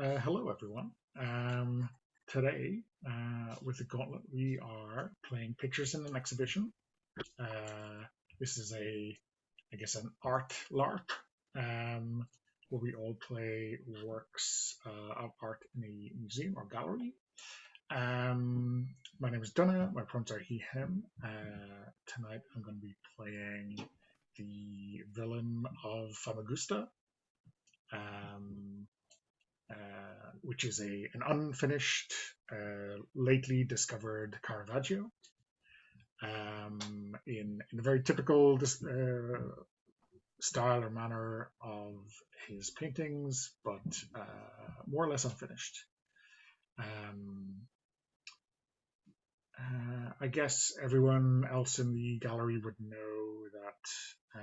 Hello, everyone. Today, with the Gauntlet, we are playing Pictures in an Exhibition. This is I guess, an art LARP, where we all play works of art in a museum or gallery. My name is Donna. My pronouns are he, him. Tonight, I'm going to be playing the villain of Famagusta. Which is an unfinished, lately discovered Caravaggio, in a very typical style or manner of his paintings, but more or less unfinished. I guess everyone else in the gallery would know that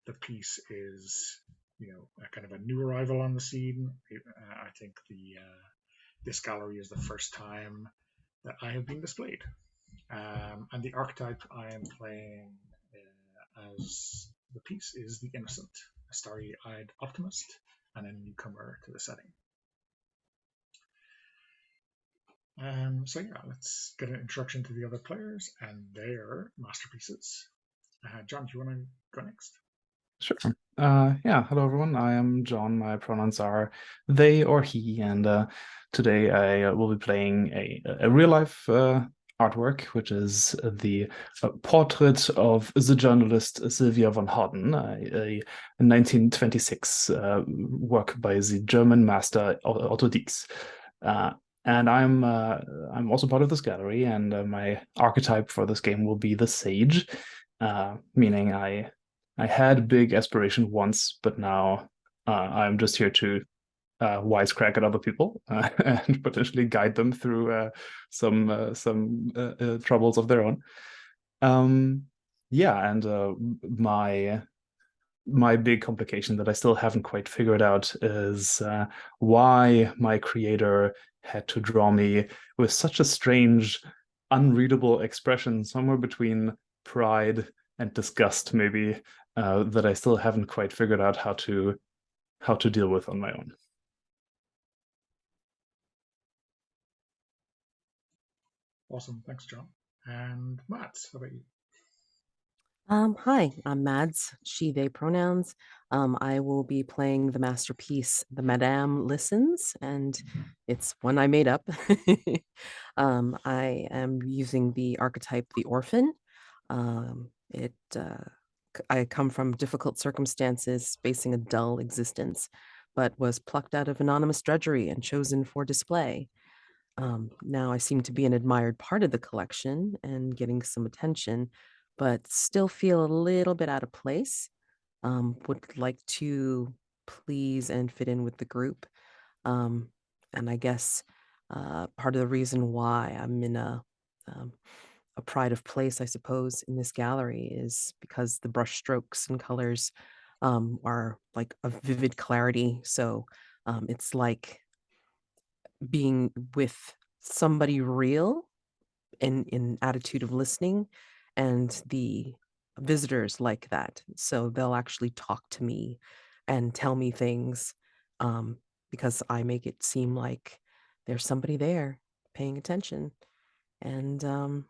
the piece is, a kind of a new arrival on the scene. I think this gallery is the first time that I have been displayed. And the archetype I am playing as the piece is the Innocent, a starry-eyed optimist and a newcomer to the setting. So yeah, let's get an introduction to the other players and their masterpieces. John, do you want to go next? Sure. Yeah, hello everyone. I am John. My pronouns are they or he, and today I will be playing a real life artwork, which is the portrait of the journalist Sylvia von Halden, a 1926 work by the German master Otto Dix. And I'm also part of this gallery, and my archetype for this game will be the sage, meaning I had big aspiration once, but now I'm just here to wisecrack at other people and potentially guide them through some troubles of their own. Yeah, and my big complication that I still haven't quite figured out is why my creator had to draw me with such a strange, unreadable expression somewhere between pride and disgust, maybe, that I still haven't quite figured out how to deal with on my own. Awesome, thanks, John. And Matt, how about you? Hi, I'm Mads, she, they pronouns. I will be playing the masterpiece, The Madame Listens, and it's one I made up. I am using the archetype, the orphan. I come from difficult circumstances, facing a dull existence, but was plucked out of anonymous drudgery and chosen for display. Now I seem to be an admired part of the collection and getting some attention, but still feel a little bit out of place. Would like to please and fit in with the group. And I guess part of the reason why I'm in a pride of place, I suppose, in this gallery is because the brush strokes and colors are like a vivid clarity. So it's like being with somebody real in attitude of listening, and the visitors like that, so they'll actually talk to me and tell me things, because I make it seem like there's somebody there paying attention. And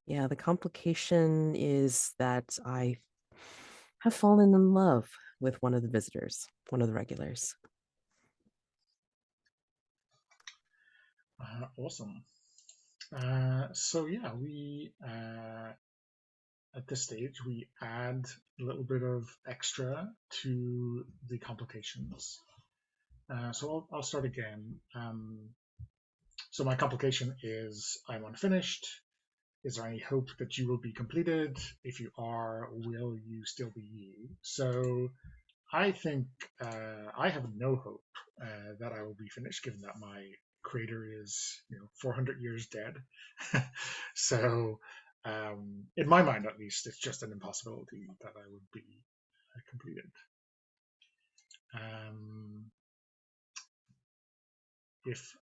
yeah, the complication is that I have fallen in love with one of the visitors, one of the regulars. Awesome. So yeah, we at this stage we add a little bit of extra to the complications. So I'll start again. So my complication is I'm unfinished. Is there any hope that you will be completed? If you are, will you still be you? So I think I have no hope that I will be finished, given that my creator is 400 years dead. So in my mind, at least, it's just an impossibility that I would be completed. If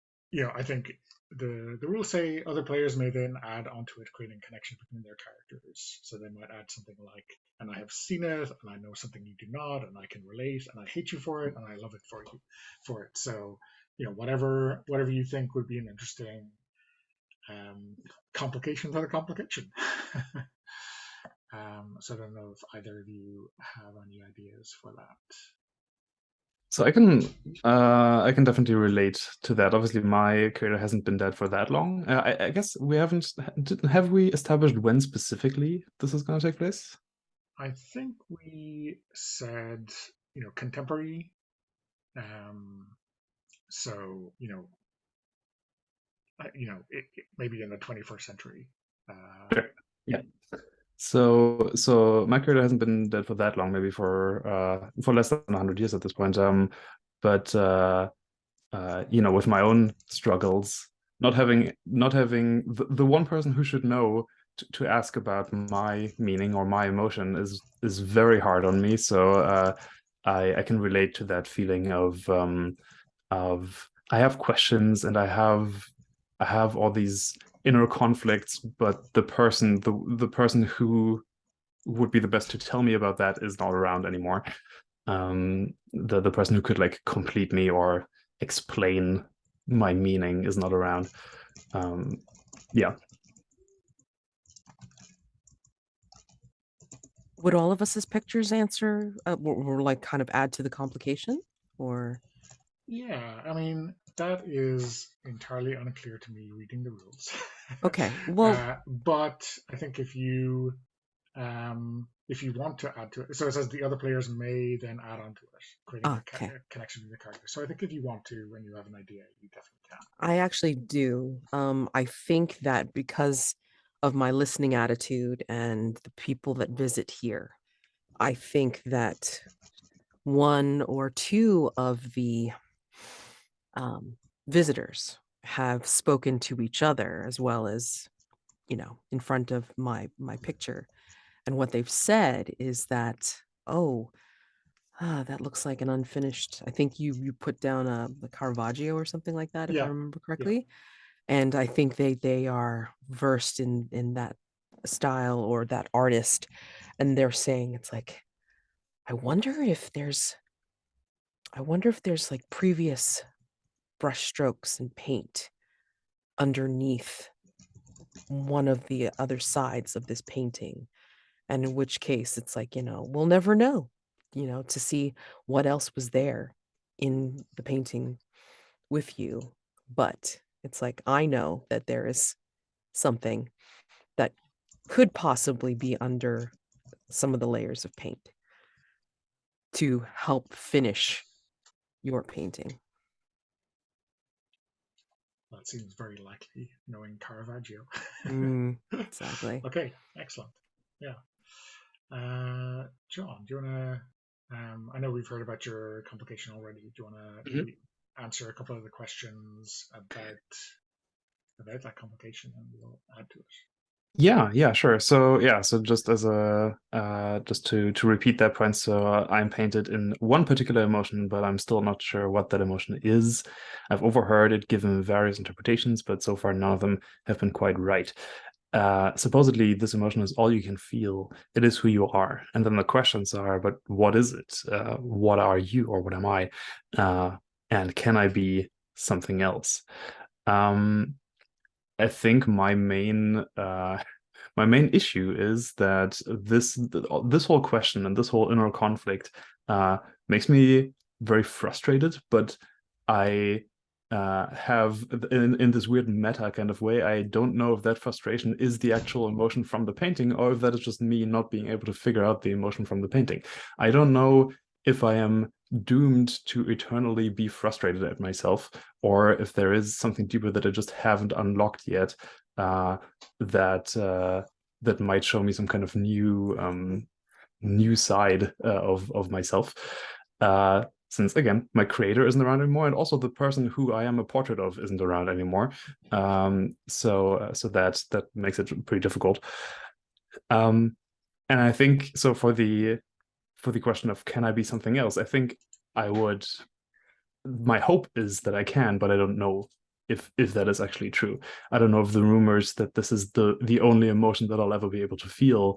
I think the rules say other players may then add onto it, creating connection between their characters. So they might add something like, "And I have seen it, and I know something you do not, and I can relate, and I hate you for it, and I love it for it." So whatever you think would be an interesting complication to the complication. So I don't know if either of you have any ideas for that. So I can definitely relate to that. Obviously, my character hasn't been dead for that long. I guess we have we established when specifically this is going to take place? I think we said contemporary. So maybe in the 21st century. Sure. Yeah. So my character hasn't been dead for that long, maybe for less than 100 years at this point. But with my own struggles, not having the one person who should know to ask about my meaning or my emotion is very hard on me. So I can relate to that feeling of I have questions and I have all these inner conflicts, but the person who would be the best to tell me about that is not around anymore. The person who could like complete me or explain my meaning is not around. Yeah. Would all of us as pictures answer or like kind of add to the complication, or? Yeah, I mean, that is entirely unclear to me reading the rules. Okay, well, but I think if you want to add to it, so it says the other players may then add on to it, creating a connection with the character. So I think if you want to, when you have an idea, you definitely can. I actually do. I think that because of my listening attitude and the people that visit here, I think that one or two of the visitors have spoken to each other as well as, in front of my picture. And what they've said is that, oh, that looks like an unfinished. I think you put down a Caravaggio or something like that, if I remember correctly. And I think they are versed in that style or that artist, and they're saying it's like, I wonder if there's like previous brush strokes and paint underneath one of the other sides of this painting, and in which case it's like, we'll never know, to see what else was there in the painting with you. But it's like, I know that there is something that could possibly be under some of the layers of paint to help finish your painting. That seems very likely, knowing Caravaggio. Exactly. Okay, excellent. Yeah. John, do you want to? I know we've heard about your complication already. Do you want to answer a couple of the questions about that complication, and we'll add to it? Yeah, sure. So just as just to repeat that point, so I'm painted in one particular emotion, but I'm still not sure what that emotion is. I've overheard it given various interpretations, but so far none of them have been quite right. Supposedly this emotion is all you can feel. It is who you are. And then the questions are, but what is it? What are you, or what am I? And can I be something else? I think my main issue is that this whole question and this whole inner conflict makes me very frustrated, but I have in this weird meta kind of way, I don't know if that frustration is the actual emotion from the painting or if that is just me not being able to figure out the emotion from the painting. I don't know if I am doomed to eternally be frustrated at myself, or if there is something deeper that I just haven't unlocked yet, that might show me some kind of new side of myself. Since again, my creator isn't around anymore, and also the person who I am a portrait of isn't around anymore. So that makes it pretty difficult. And I think so for the question of can I be something else, I think I would. My hope is that I can, but I don't know if that is actually true. I don't know if the rumors that this is the only emotion that I'll ever be able to feel,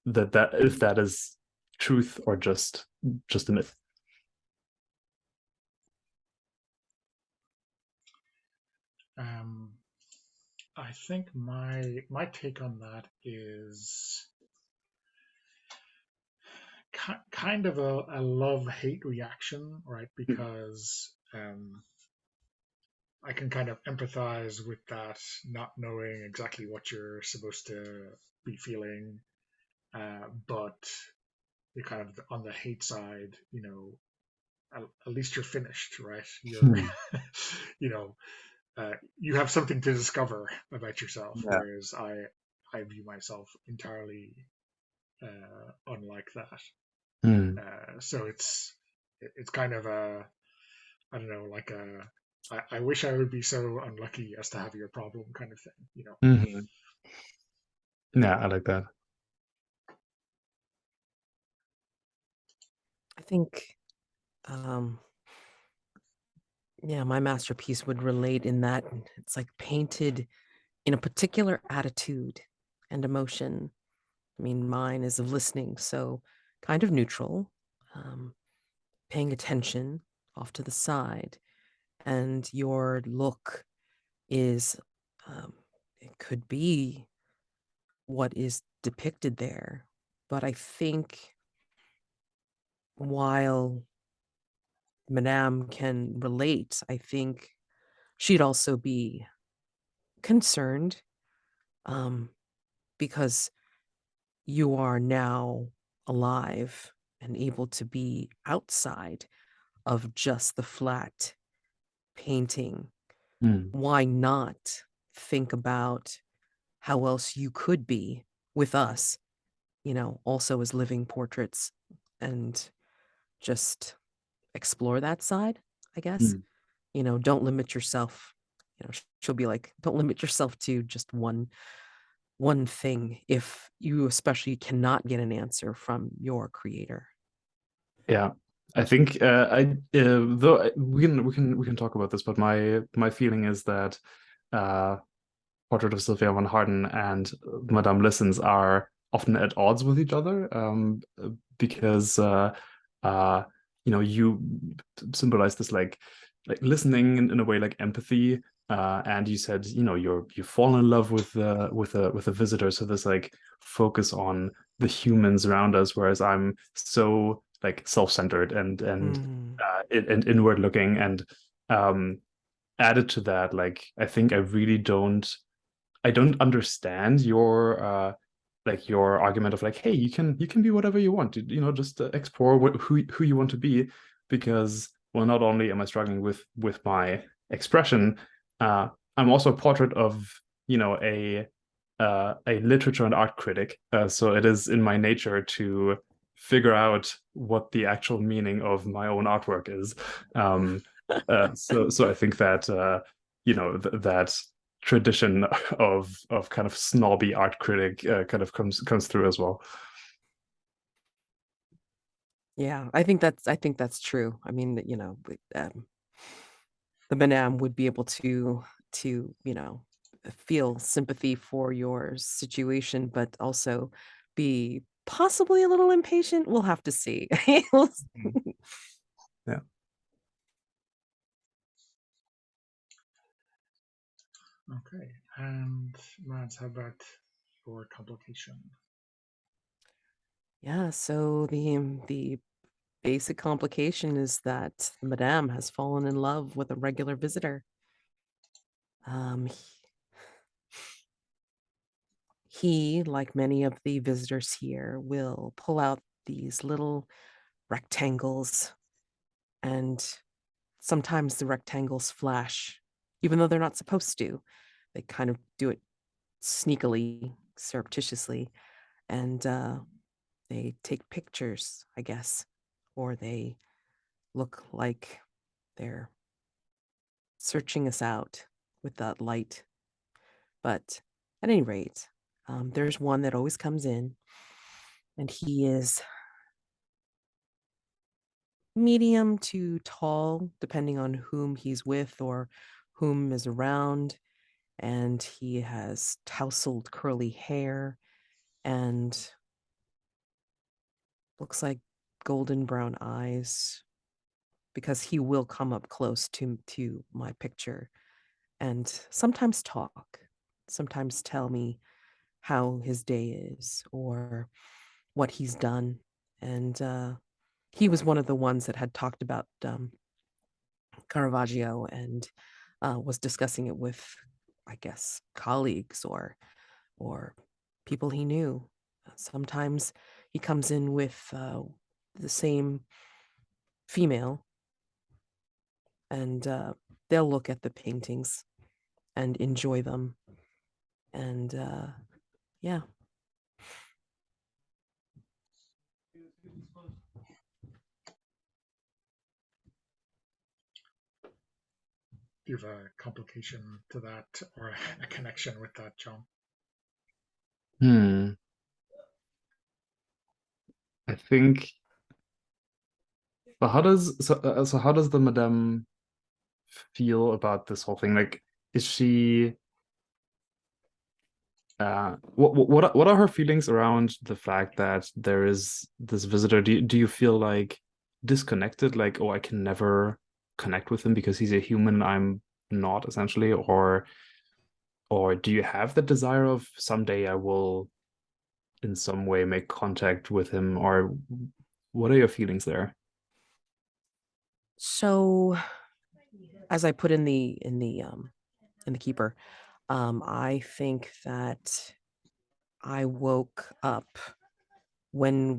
that if that is truth or just a myth. I think my take on that is kind of a love-hate reaction, right? Because I can kind of empathize with that, not knowing exactly what you're supposed to be feeling, but you're kind of on the hate side, at least you're finished, right? You're, you know, you have something to discover about yourself, Yeah. whereas I view myself entirely unlike that. So it's kind of a, I don't know, like I wish I would be so unlucky as to have your problem kind of thing. Yeah, I like that. I think, yeah, my masterpiece would relate in that it's like painted in a particular attitude and emotion. I mean, mine is of listening, so kind of neutral, paying attention off to the side. And your look is, it could be what is depicted there. But I think while Madame can relate, I think she'd also be concerned, because you are now alive and able to be outside of just the flat painting. Why not think about how else you could be with us, also as living portraits, and just explore that side, I guess. Don't limit yourself. She'll be like, don't limit yourself to just one thing if you especially cannot get an answer from your creator. Yeah, I think though we can talk about this, but my feeling is that Portrait of Sylvia von Harden and Madame Listens are often at odds with each other, because you symbolize this like listening in a way, like empathy, and you said you fall in love with a visitor, so this like focus on the humans around us, whereas I'm so like self-centered and inward looking, and added to that, like I think I don't understand your your argument of like, hey, you can be whatever you want, just explore who you want to be, because well, not only am I struggling with my expression, I'm also a portrait of a literature and art critic, so it is in my nature to figure out what the actual meaning of my own artwork is. So I think that that tradition of kind of snobby art critic kind of comes through as well. Yeah, I think that's true. I mean, the Madame would be able to feel sympathy for your situation, but also be possibly a little impatient. We'll have to see. Yeah. Okay, and Mads, how about your complication? Yeah, so the basic complication is that Madame has fallen in love with a regular visitor. He, like many of the visitors here, will pull out these little rectangles, and sometimes the rectangles flash, even though they're not supposed to. They kind of do it sneakily, surreptitiously, and they take pictures, I guess, or they look like they're searching us out with that light. But at any rate, there's one that always comes in, and he is medium to tall, depending on whom he's with or whom is around, and he has tousled curly hair and looks like golden brown eyes, because he will come up close to my picture and sometimes talk, sometimes tell me how his day is or what he's done. And he was one of the ones that had talked about Caravaggio and was discussing it with, I guess, colleagues or people he knew. Sometimes he comes in with the same female, and they'll look at the paintings and enjoy them. And yeah. Do you have a complication to that or a connection with that, John? I think. But how does the Madame feel about this whole thing? Like, is she? What are her feelings around the fact that there is this visitor? Do you feel like disconnected? Like, oh, I can never connect with him because he's a human, I'm not, essentially, or do you have the desire of someday I will in some way make contact with him, or what are your feelings there? So, as I put in the keeper, I think that I woke up when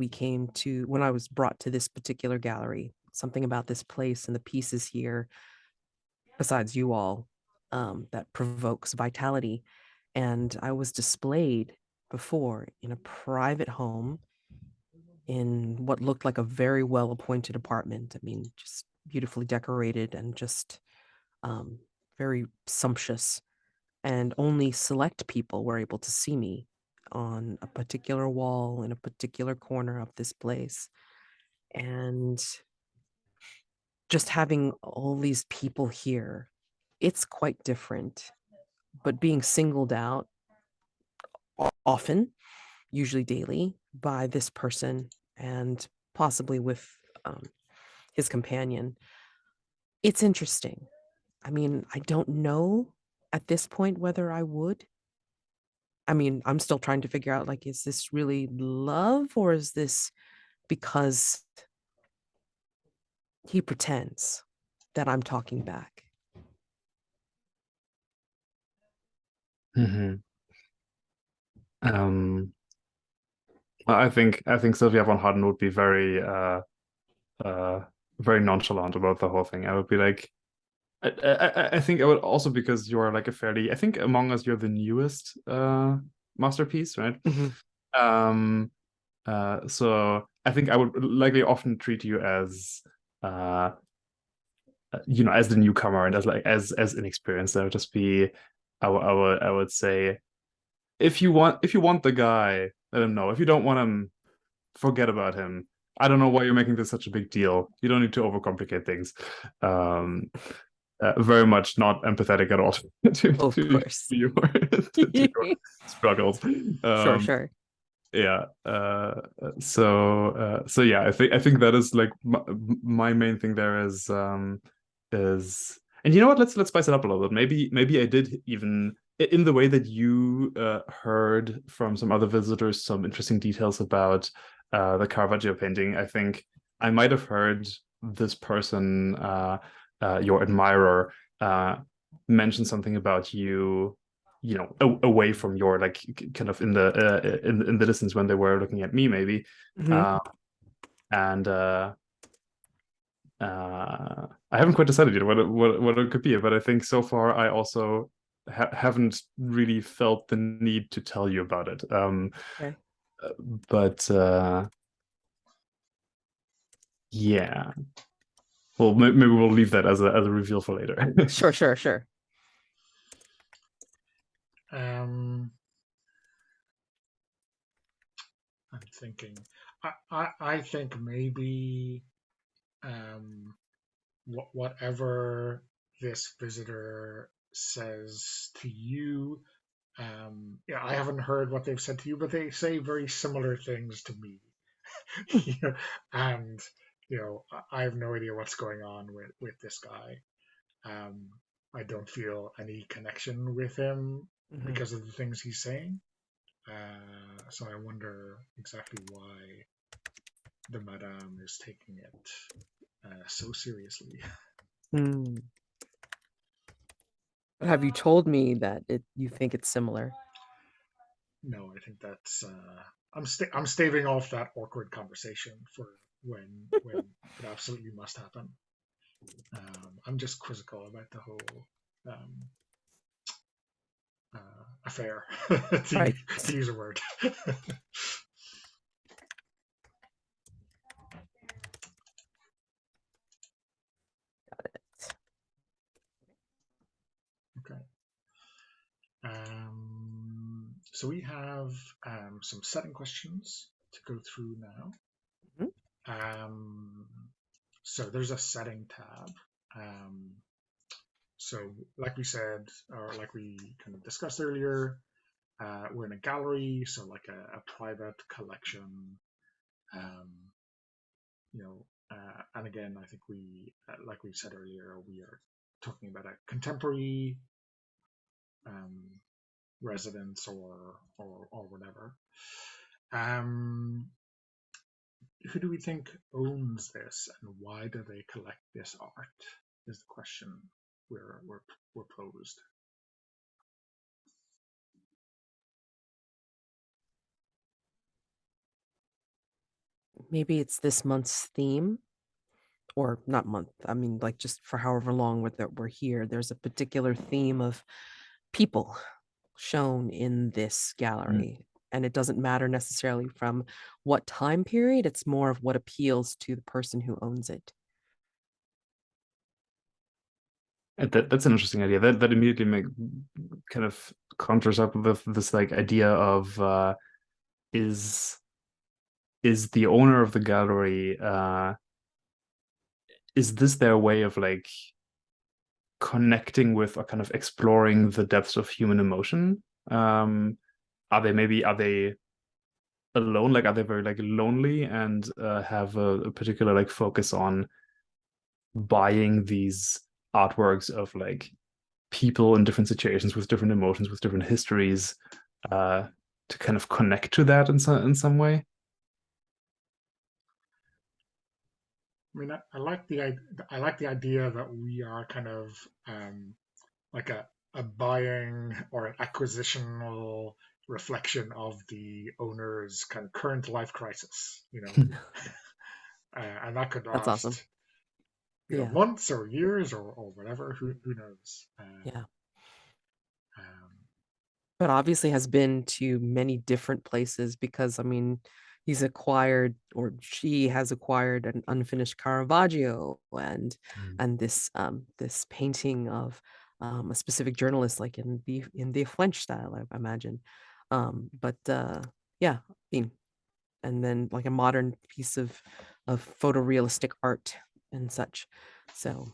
I was brought to this particular gallery. Something about this place and the pieces here, besides you all, that provokes vitality. And I was displayed before in a private home in what looked like a very well appointed apartment. I mean, just beautifully decorated and just very sumptuous. And only select people were able to see me on a particular wall in a particular corner of this place. And just having all these people here, it's quite different. But being singled out often, usually daily, by this person and possibly with his companion, it's interesting. I mean, I don't know at this point whether I would. I mean, I'm still trying to figure out, like, is this really love or is this because he pretends that I'm talking back? Mm-hmm. I think Sylvia von Harden would be uh very nonchalant about the whole thing. I would be like, I think I would also, because you're like I think among us you're the newest masterpiece, right? Mm-hmm. So I think I would likely often treat you as as the newcomer and as inexperienced. I would just be I would say, if you want the guy, let him know. If you don't want him, forget about him. I don't know why you're making this such a big deal. You don't need to overcomplicate things. Very much not empathetic at all Of course. to your struggles. Sure. Yeah. So yeah, I think that is like my main thing there is, and you know what? Let's spice it up a little bit. Maybe I did, even in the way that you heard from some other visitors some interesting details about the Caravaggio painting. I think I might have heard this person, your admirer, mention something about you, away from your, like, kind of in the distance when they were looking at me, maybe. Mm-hmm. And I haven't quite decided yet what it could be, but I think so far I also haven't really felt the need to tell you about it. Okay. But yeah, well, maybe we'll leave that as a reveal for later. Sure. I'm thinking. I think maybe whatever this visitor says to you. Yeah, I haven't heard what they've said to you, but they say very similar things to me. You know, and I have no idea what's going on with this guy. I don't feel any connection with him because of the things he's saying. So I wonder exactly why the madame is taking it so seriously. Have you told me that you think it's similar? No, I think that's I'm staving off that awkward conversation for when it absolutely must happen. I'm just quizzical about the whole affair, Right. to use a word. Okay. So we have some setting questions to go through now. So there's a setting tab. So like we said, or like we kind of discussed earlier, we're in a gallery, so like a private collection. And again, I think we, like we said earlier, we are talking about a contemporary residence or whatever. Who do we think owns this, and why do they collect this art? Is the question we're posed. Maybe it's this month's theme, or not month. I mean, like just for however long we're here. There's a particular theme of people shown in this gallery. And it doesn't matter necessarily from what time period, it's more of what appeals to the person who owns it. That's an interesting idea. That immediately kind of conjures up with this like idea of is the owner of the gallery is this their way of like connecting with or kind of exploring the depths of human emotion? Are they alone? Like, are they very like lonely and have a particular like focus on buying these artworks of like people in different situations with different emotions, with different histories, to kind of connect to that in some way? I mean, I like the idea that we are kind of like a buying or an acquisitional reflection of the owner's kind of current life crisis, and that could That's last, awesome. Yeah. months or years or whatever. Who knows? Yeah. Um, But obviously has been to many different places because, I mean, he's acquired, or she has acquired, an unfinished Caravaggio and this painting of a specific journalist, like in the French style, I imagine. Yeah, I mean, and then like a modern piece of photorealistic art and such. So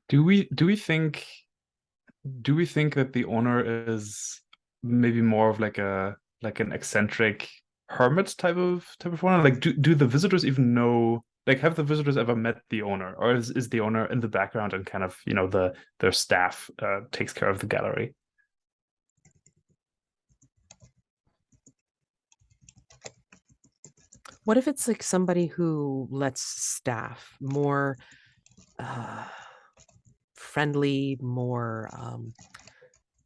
Do we think that the owner is maybe more of like an eccentric hermit type of one? Like, do the visitors even know? Like, have the visitors ever met the owner, or is the owner in the background and kind of their staff takes care of the gallery? what if it's like somebody who lets staff more friendly, more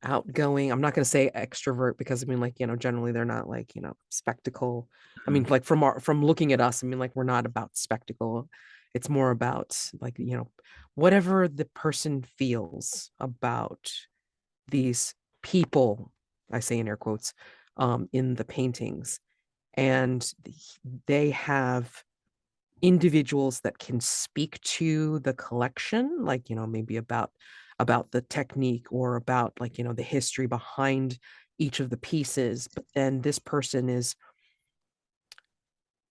outgoing? I'm not going to say extrovert because I mean, like, generally they're not like, spectacle. I mean, like from looking at us, I mean, like, we're not about spectacle. It's more about like, whatever the person feels about these people, I say in air quotes, in the paintings. And they have individuals that can speak to the collection, like, maybe about the technique or about like, the history behind each of the pieces. But then this person is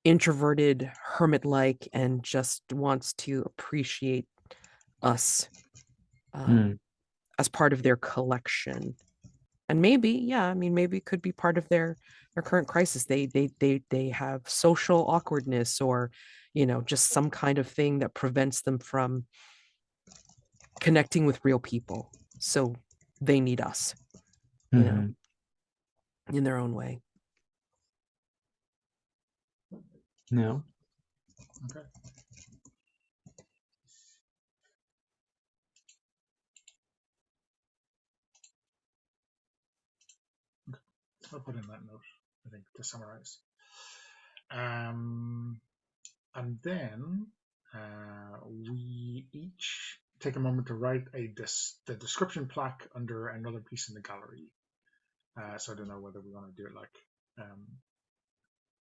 introverted, hermit-like and just wants to appreciate us as part of their collection. And maybe, maybe it could be part of their current crisis. They have social awkwardness, or just some kind of thing that prevents them from connecting with real people. So they need us, in their own way. No. Okay. I'll put in that note, I think, to summarize. And then we each take a moment to write the description plaque under another piece in the gallery. So I don't know whether we want to do it like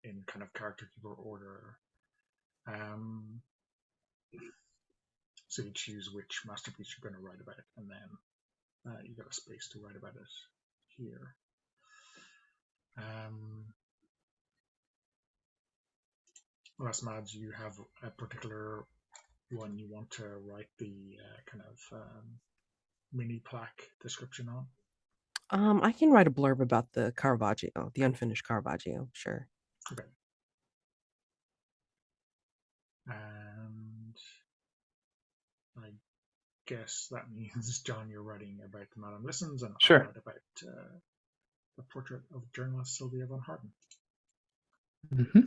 in kind of character keeper order. So you choose which masterpiece you're going to write about, and then you got a space to write about it here. Unless, Mads, you have a particular one you want to write the kind of mini plaque description on? I can write a blurb about the Caravaggio, the unfinished Caravaggio, sure. Okay. And I guess that means, John, you're writing about the Madame Listens, and Sure. I'll write about the portrait of journalist Sylvia von Harden. Mm-hmm.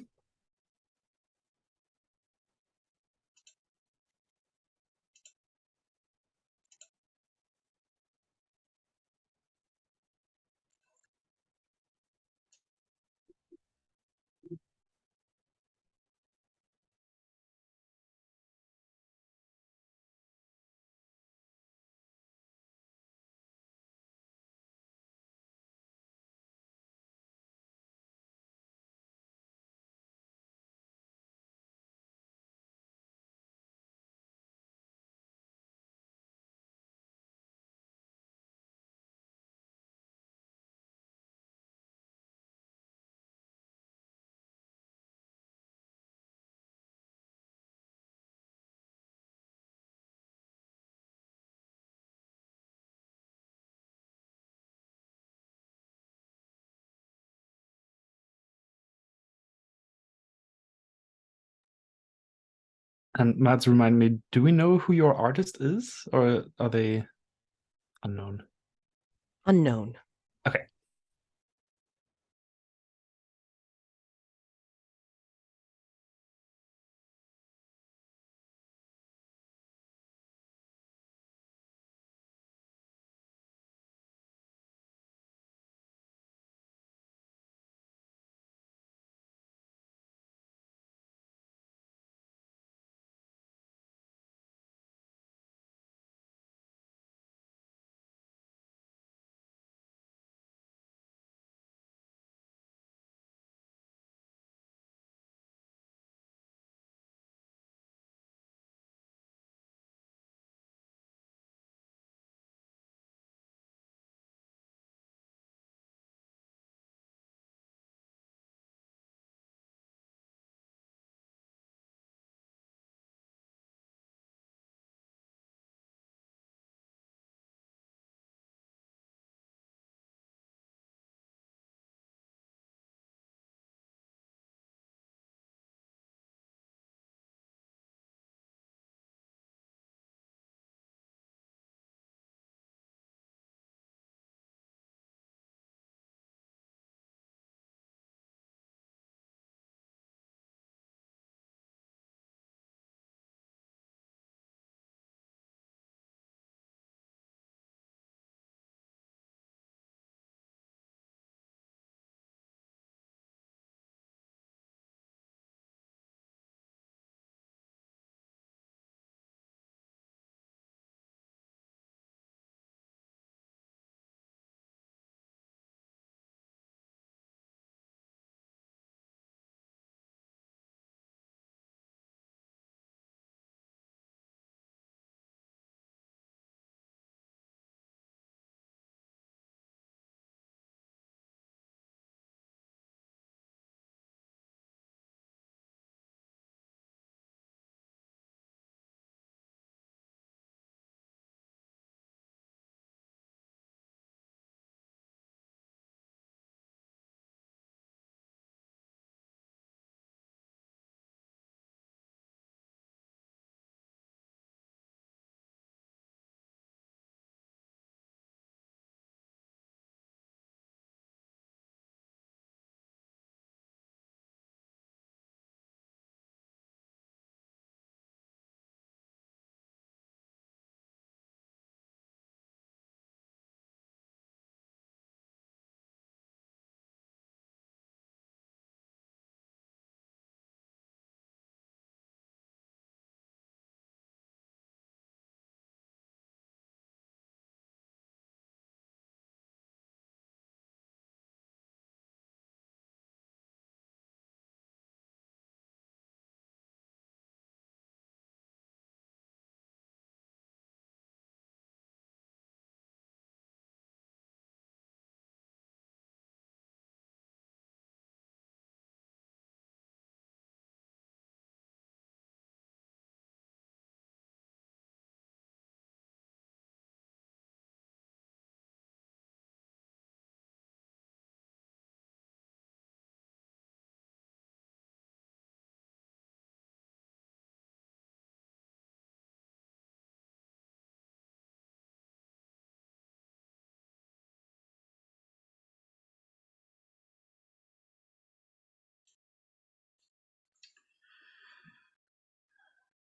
And Mads, remind me, do we know who your artist is, or are they unknown? Unknown. Okay.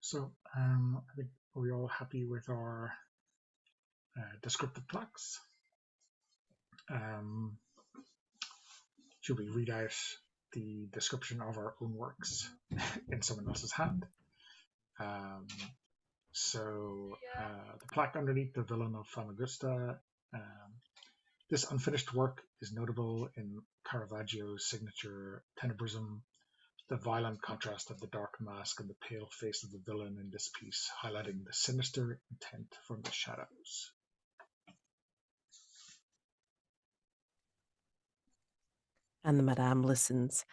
So I think, are we all happy with our descriptive plaques? Should we read out the description of our own works in someone else's hand? The plaque underneath the villain of Famagusta. This unfinished work is notable in Caravaggio's signature tenebrism, the violent contrast of the dark mask and the pale face of the villain in this piece, highlighting the sinister intent from the shadows. And the Madame listens.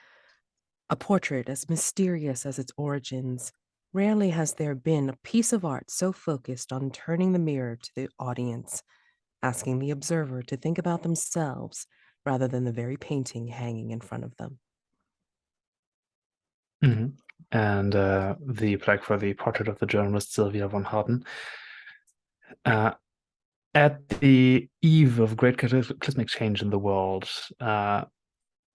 A portrait as mysterious as its origins. Rarely has there been a piece of art so focused on turning the mirror to the audience, asking the observer to think about themselves rather than the very painting hanging in front of them. Mm-hmm. And the plaque for the portrait of the journalist Sylvia von Harden. At the eve of great cataclysmic change in the world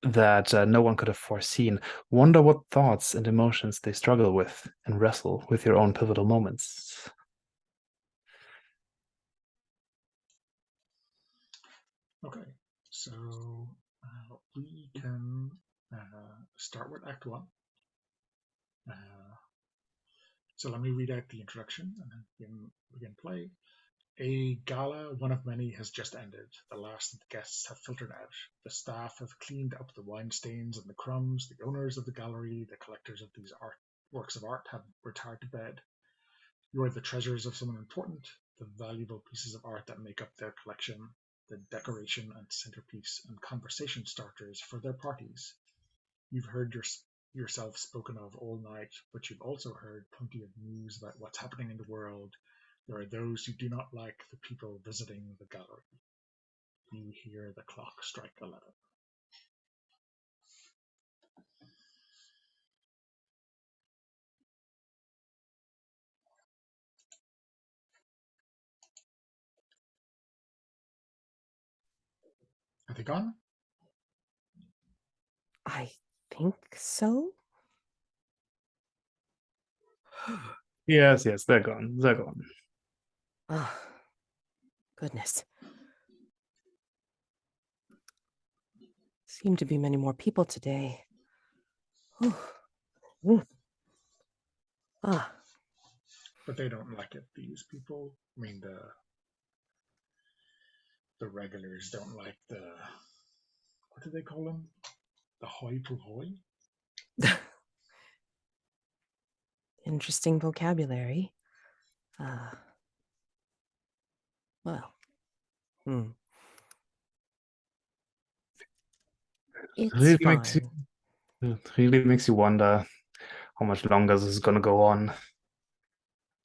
that no one could have foreseen, wonder what thoughts and emotions they struggle with and wrestle with your own pivotal moments. Okay, so we can start with Act 1. So let me read out the introduction and then begin play. A gala, one of many, has just ended. The last of the guests have filtered out. The staff have cleaned up the wine stains and the crumbs. The owners of the gallery, the collectors of these works of art, have retired to bed. You are the treasures of someone important, the valuable pieces of art that make up their collection, the decoration and centerpiece and conversation starters for their parties. You've heard yourself spoken of all night, but you've also heard plenty of news about what's happening in the world. There are those who do not like the people visiting the gallery. You hear the clock strike 11. Are they gone? I think so. Yes, they're gone. They're gone. Oh, goodness. Seem to be many more people today. Ah. But they don't like it, these people. I mean, the regulars don't like what do they call them? The hoi polloi? Interesting vocabulary. Well. It's fine. It really makes you wonder how much longer this is going to go on.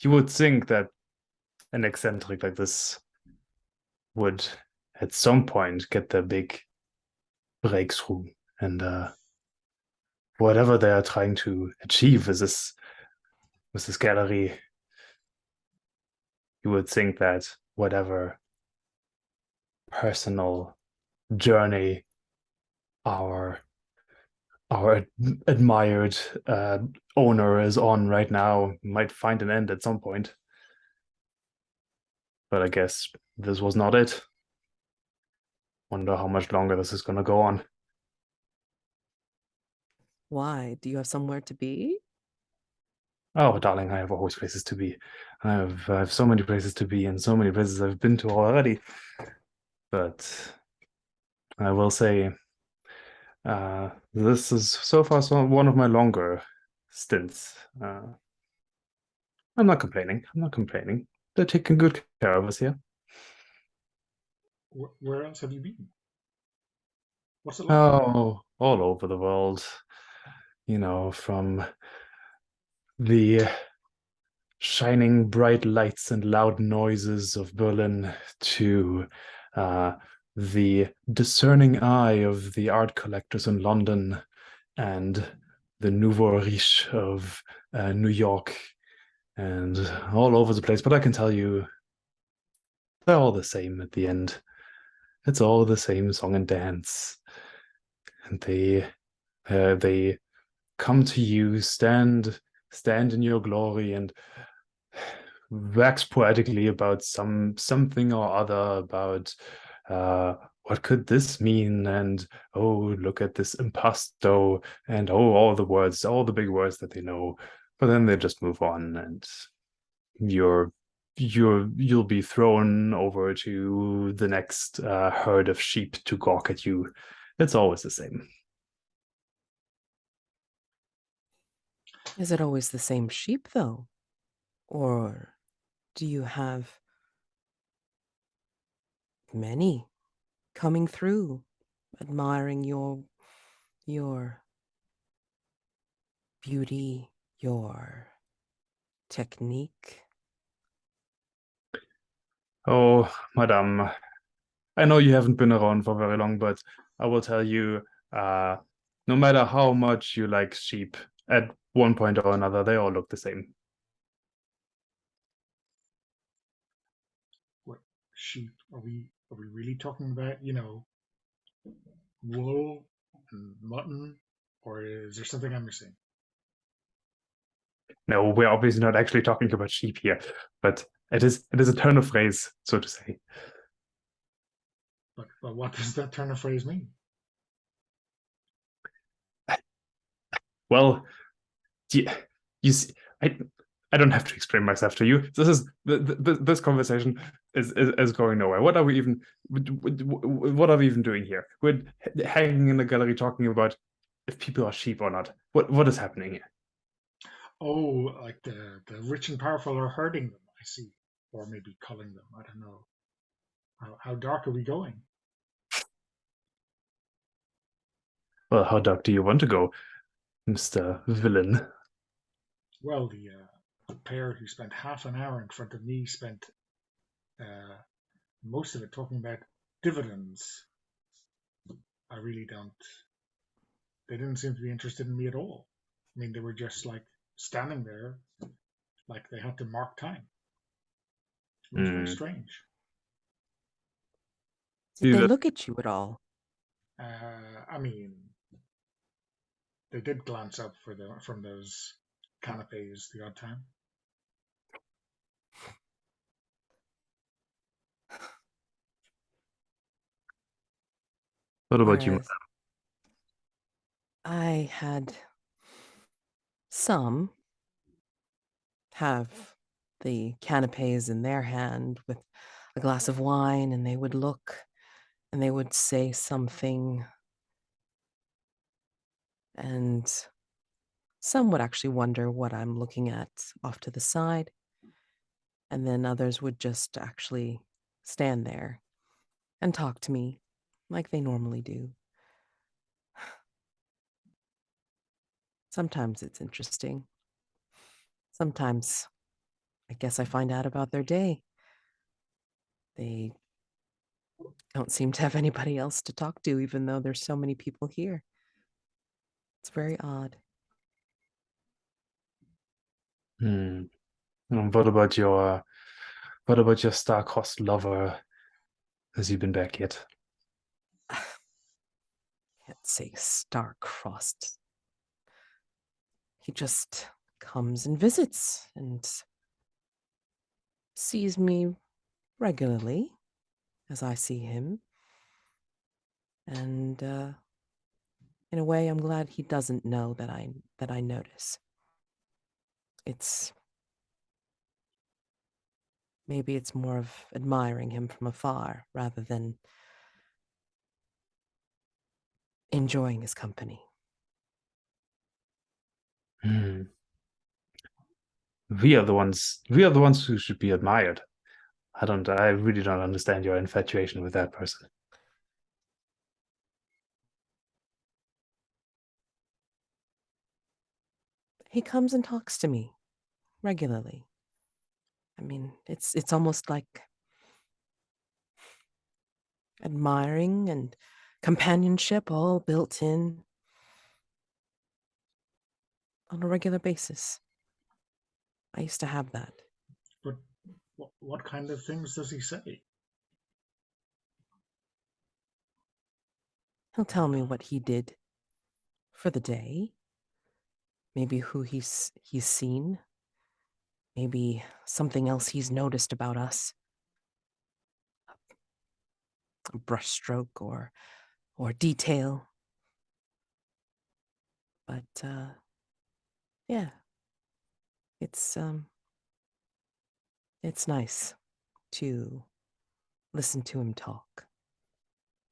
You would think that an eccentric like this would at some point get their big breakthrough, and whatever they are trying to achieve with this gallery, you would think that whatever personal journey our admired owner is on right now might find an end at some point. But I guess this was not it. Wonder how much longer this is going to go on. Why? Do you have somewhere to be? Oh, darling, I have always places to be. I have so many places to be and so many places I've been to already. But I will say, this is so far one of my longer stints. I'm not complaining. They're taking good care of us here. Where else have you been? What's it like? Oh, all over the world. From the shining bright lights and loud noises of Berlin to the discerning eye of the art collectors in London and the nouveau riche of New York and all over the place. But I can tell you, they're all the same at the end. It's all the same song and dance. And they come to you, stand stand in your glory and wax poetically about something or other, about what could this mean, and oh, look at this impasto, and oh, all the big words that they know, but then they just move on, and you'll be thrown over to the next herd of sheep to gawk at you. It's always the same. Is it always the same sheep, though? Or do you have many coming through, admiring your beauty, your technique? Oh, madame, I know you haven't been around for very long, but I will tell you, no matter how much you like sheep, at one point or another, they all look the same. What sheep are we? Are we really talking about? Wool and mutton, or is there something I'm missing? No, we're obviously not actually talking about sheep here, but it is a turn of phrase, so to say. But what does that turn of phrase mean? Well, you see, I don't have to explain myself to you. This conversation is going nowhere. What are we even doing here? We're hanging in the gallery talking about if people are sheep or not. What is happening here? Oh, like the rich and powerful are herding them. I see, or maybe culling them. I don't know. How dark are we going? Well, how dark do you want to go, Mr. Villain? Well, the pair who spent half an hour in front of me spent most of it talking about dividends. I really don't. They didn't seem to be interested in me at all. I mean, they were just like standing there, like they had to mark time. It was very strange. Did they look at you at all? I mean, they did glance up from those canapes the odd time. What about you? Whereas I had some have the canapes in their hand with a glass of wine, and they would look and they would say something, and some would actually wonder what I'm looking at off to the side, and then others would just actually stand there and talk to me like they normally do. Sometimes it's interesting. Sometimes I guess I find out about their day. They don't seem to have anybody else to talk to, even though there's so many people here. It's very odd. And what about your star-crossed lover? Has he been back yet? Can't say star-crossed. He just comes and visits and sees me regularly as I see him. And in a way, I'm glad he doesn't know that I notice. Maybe it's more of admiring him from afar rather than enjoying his company. We are the ones who should be admired. I really don't understand your infatuation with that person. He comes and talks to me regularly. I mean, it's almost like admiring and companionship all built in on a regular basis. I used to have that. But what kind of things does he say? He'll tell me what he did for the day. Maybe who he's seen. Maybe something else he's noticed about us. A brushstroke or detail. But yeah, it's nice to listen to him talk.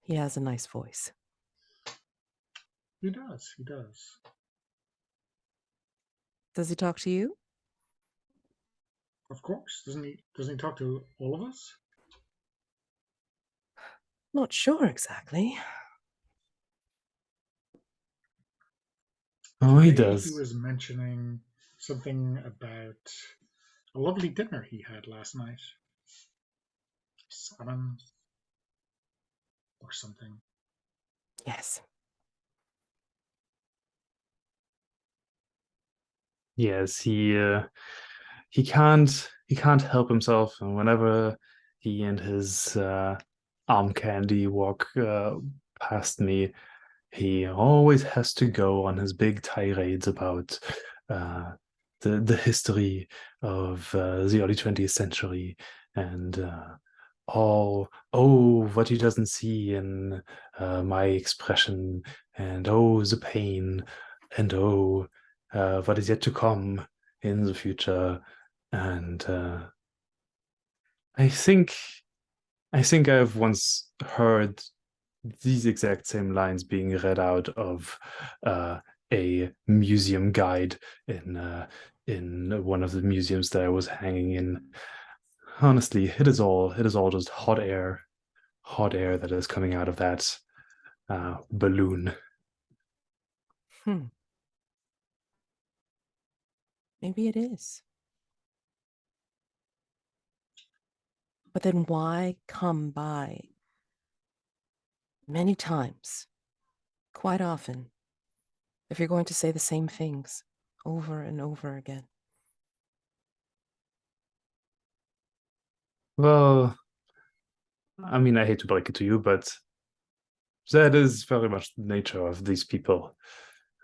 He has a nice voice. He does. He does. Does he talk to you? Of course. Doesn't he talk to all of us? Not sure exactly. Oh, he Today does. he was mentioning something about a lovely dinner he had last night. Salmon or something. Yes. Yes, he can't help himself, and whenever he and his arm candy walk past me, he always has to go on his big tirades about uh, the history of the early 20th century and what he doesn't see in my expression, and the pain, and what is yet to come in the future. And I think I've once heard these exact same lines being read out of a museum guide in one of the museums that I was hanging in. Honestly, it is all just hot air that is coming out of that balloon. Maybe it is. But then why come by many times, quite often, if you're going to say the same things over and over again? Well, I mean, I hate to break it to you, but that is very much the nature of these people.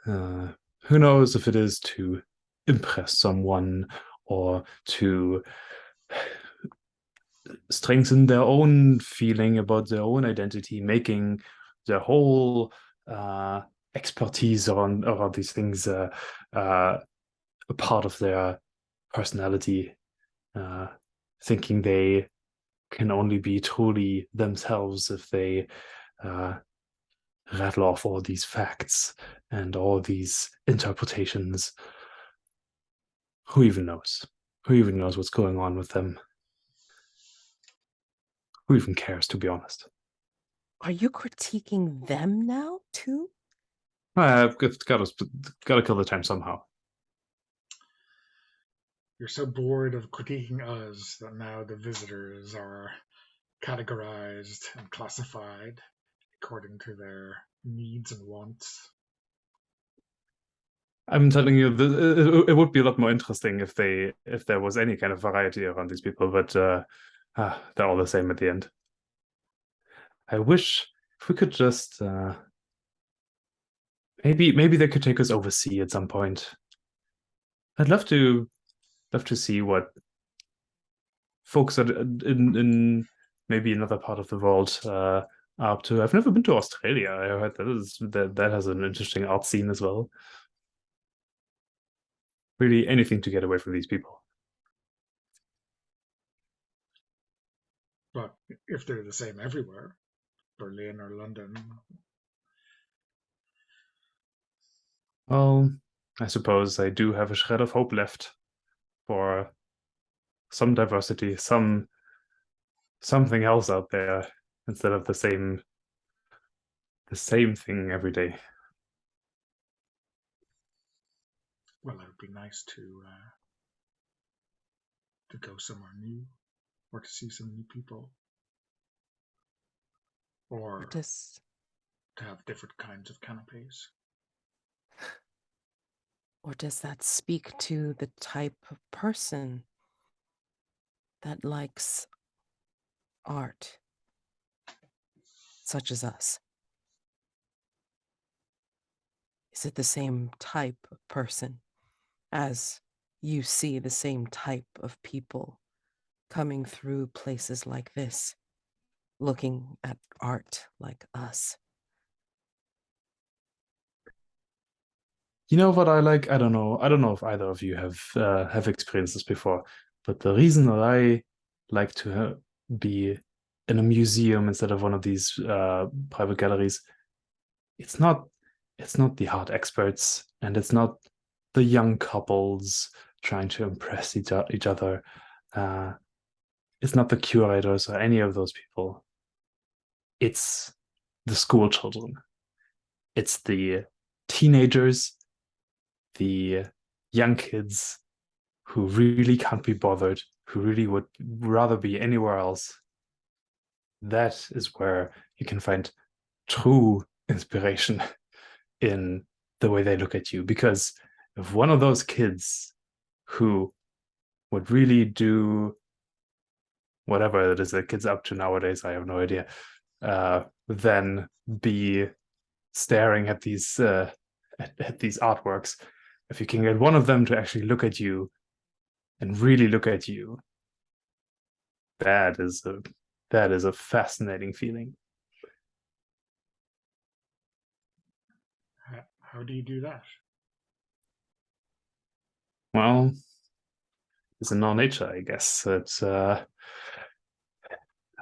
Who knows if it is to impress someone or to strengthen their own feeling about their own identity, making their whole expertise around these things a part of their personality, thinking they can only be truly themselves if they rattle off all these facts and all these interpretations. Who even knows? Who even knows what's going on with them? Who even cares, to be honest? Are you critiquing them now, too? I've got to kill the time somehow. You're so bored of critiquing us that now the visitors are categorized and classified according to their needs and wants. I'm telling you, it would be a lot more interesting if there was any kind of variety around these people, but they're all the same at the end. I wish if we could just maybe they could take us overseas at some point. I'd love to see what folks in maybe another part of the world are up to. I've never been to Australia. I heard that has an interesting art scene as well. Really, anything to get away from these people. But if they're the same everywhere, Berlin or London. Well, I suppose I do have a shred of hope left for some diversity, something else out there instead of the same thing every day. Well, it would be nice to go somewhere new, or to see some new people, or to have different kinds of canapes. Or does that speak to the type of person that likes art, such as us? Is it the same type of person as you see the same type of people coming through places like this, looking at art like us. You know what I like? I don't know. I don't know if either of you have experienced this before, but the reason that I like to be in a museum instead of one of these private galleries, it's not the art experts, and it's not the young couples trying to impress each other. Uh, it's not the curators or any of those people. It's the school children. It's the teenagers, the young kids who really can't be bothered, who really would rather be anywhere else. That is where you can find true inspiration in the way they look at you. Because if one of those kids who would really do whatever it is that kids up to nowadays, I have no idea, then be staring at these artworks. If you can get one of them to actually look at you and really look at you, that is a fascinating feeling. How do you do that? Well, it's in our nature, I guess.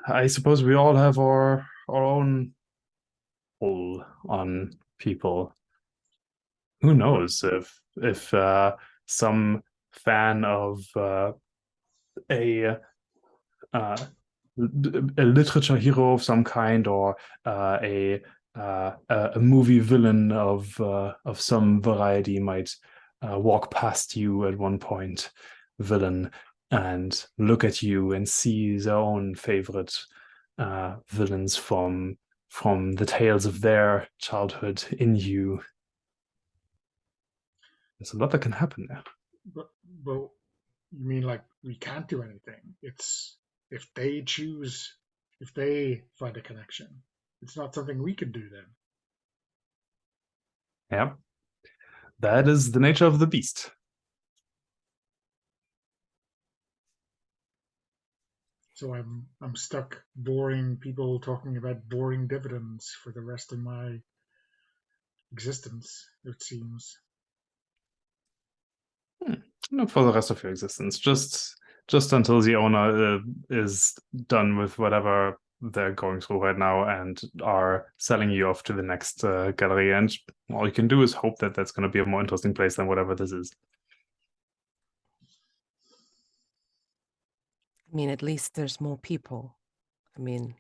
I suppose we all have our own pull on people. Who knows if some fan of a uh, a literature hero of some kind, or a movie villain of some variety might walk past you at one point, villain, and look at you and see their own favorite villains from the tales of their childhood in you. There's a lot that can happen there. But you mean like we can't do anything? It's if they choose, if they find a connection, it's not something we can do then. Yeah, that is the nature of the beast. So I'm stuck boring people talking about boring dividends for the rest of my existence, it seems. Not for the rest of your existence, just until the owner is done with whatever they're going through right now and are selling you off to the next gallery. And all you can do is hope that that's going to be a more interesting place than whatever this is. I mean, at least there's more people. I mean,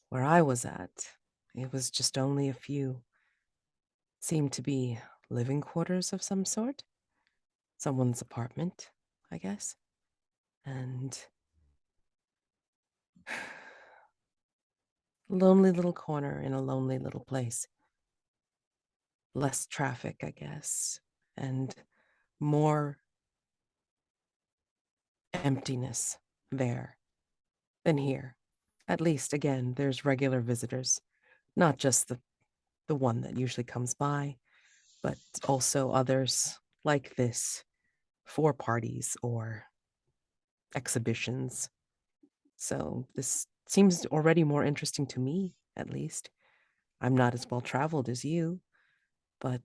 where I was at, it was just only a few. Seemed to be living quarters of some sort. Someone's apartment, I guess. And lonely little corner in a lonely little place. Less traffic, I guess, and more emptiness there than here. At least, again, there's regular visitors, not just the one that usually comes by, but also others like this for parties or exhibitions. So this seems already more interesting to me, at least. I'm not as well traveled as you, but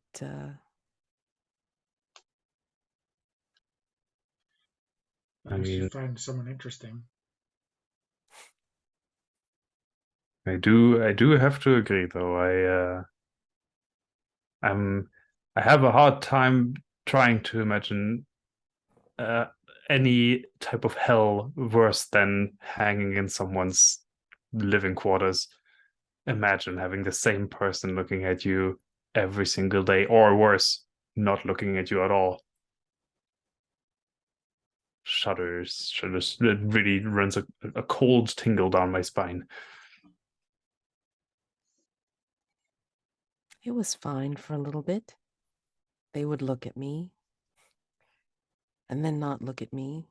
At least you find someone interesting. I do have to agree, though. I have a hard time trying to imagine any type of hell worse than hanging in someone's living quarters. Imagine having the same person looking at you every single day, or worse, not looking at you at all. Shudders. It really runs a cold tingle down my spine. it was fine for a little bit. They would look at me and then not look at me,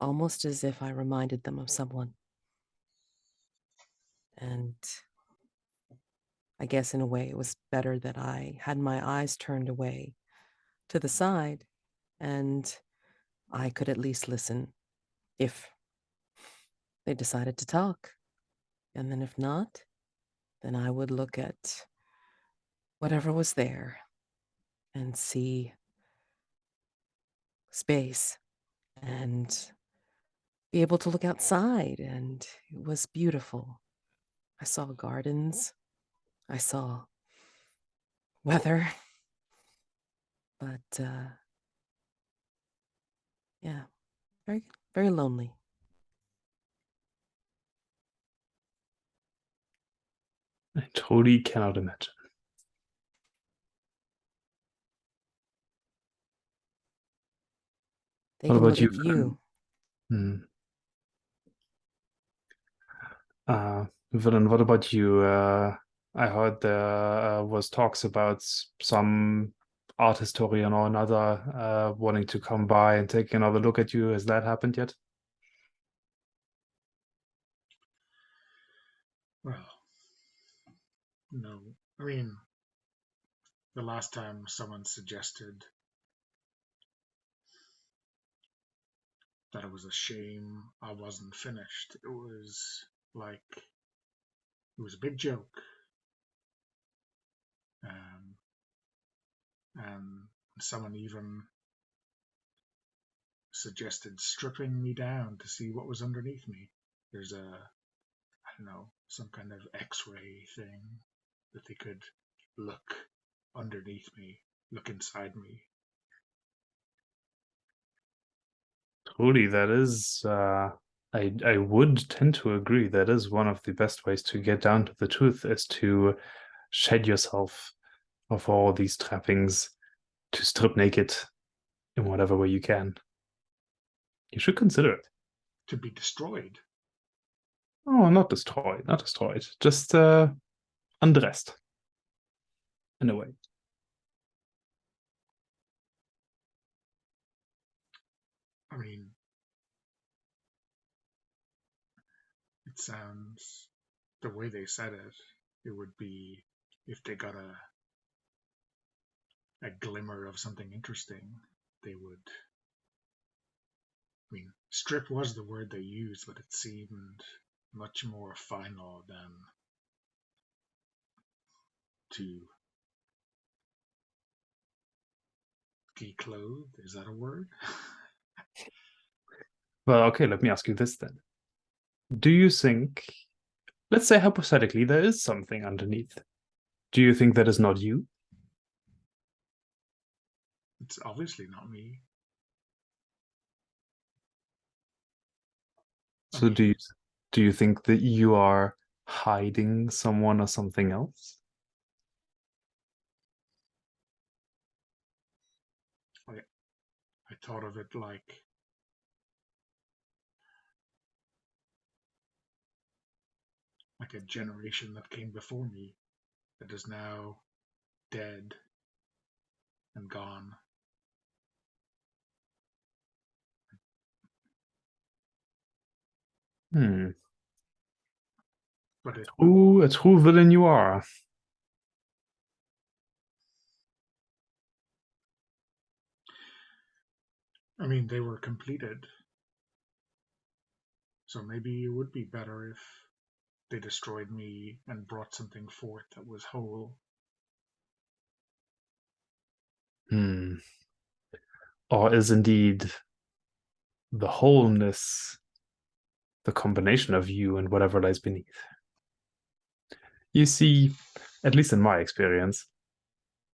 almost as if I reminded them of someone. And I guess in a way it was better that I had my eyes turned away to the side, and I could at least listen if they decided to talk. And then if not, then I would look at whatever was there and see space and be able to look outside. And it was beautiful. I saw gardens. I saw weather. But yeah, very, very lonely. I totally cannot imagine. They What can about look you, at you. Villain, what about you? I heard there was talks about some art historian or another wanting to come by and take another look at you. Has that happened yet? Well, no. I mean, the last time someone suggested that it was a shame I wasn't finished, it was like, it was a big joke. And someone even suggested stripping me down to see what was underneath me. There's I don't know, some kind of X-ray thing that they could look underneath me, look inside me. Truly, that is. I would tend to agree. That is one of the best ways to get down to the truth, is to shed yourself of all these trappings, to strip naked in whatever way you can. You should consider it. To be destroyed. Oh, not destroyed, not destroyed. Just undressed, in a way. I mean, it sounds, the way they said it, it would be if they got a glimmer of something interesting, they would. I mean, strip was the word they used, but it seemed much more final than to declothe. Is that a word? Well, okay, let me ask you this then. Do you think, let's say hypothetically, there is something underneath. Do you think that is not you? It's obviously not me. I So mean, do you think that you are hiding someone or something else? I thought of it like a generation that came before me that is now dead and gone. But A true villain you are. I mean, they were completed. So maybe it would be better if they destroyed me and brought something forth that was whole. Or is indeed the wholeness the combination of you and whatever lies beneath? You see, at least in my experience,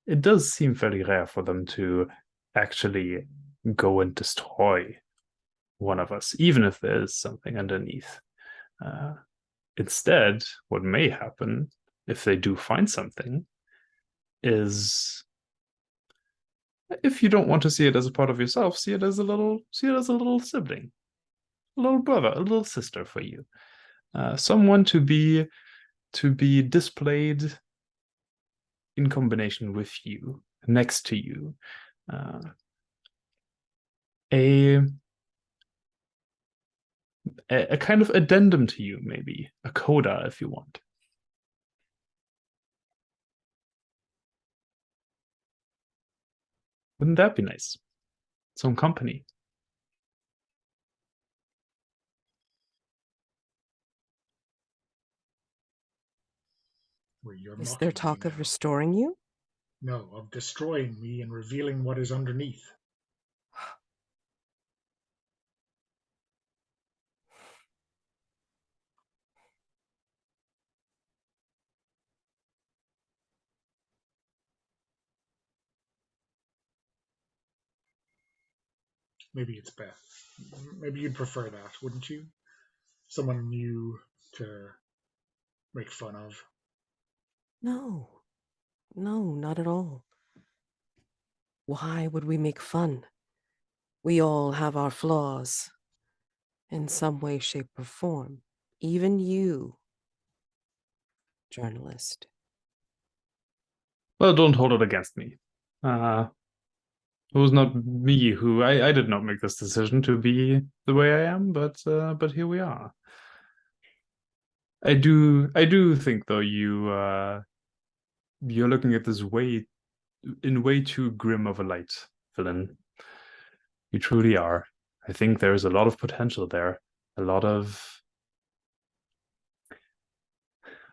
it does seem fairly rare for them to actually go and destroy one of us, even if there is something underneath. Instead, what may happen, if they do find something, is, if you don't want to see it as a part of yourself, see it as a little sibling, a little brother, a little sister for you, someone to be displayed in combination with you, next to you, a kind of addendum to you, maybe a coda if you want. Wouldn't that be nice? Some company. Where you're Is there mocking me talk of now. restoring you? No, of destroying me and revealing what is underneath. Maybe it's Beth. Maybe you'd prefer that, wouldn't you? Someone new to make fun of. No, no, not at all. Why would we make fun? We all have our flaws in some way, shape, or form. Even you, journalist. Well, don't hold it against me. It was not me who I did not make this decision to be the way I am, but here we are. I do think though you're looking at this way too grim of a light, villain. You truly are. I think there's a lot of potential there. A lot of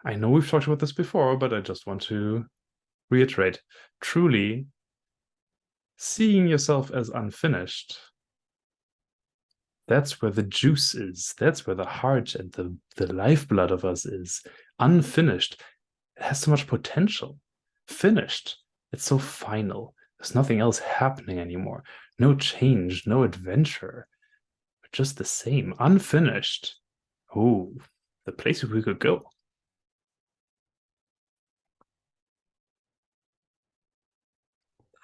I know we've talked about this before, but I just want to reiterate. Truly, seeing yourself as unfinished, that's where the juice is. That's where the heart and the lifeblood of us is. Unfinished. It has so much potential. Finished. It's so final. There's nothing else happening anymore. No change, no adventure. Just the same. Unfinished. Oh, the place we could go.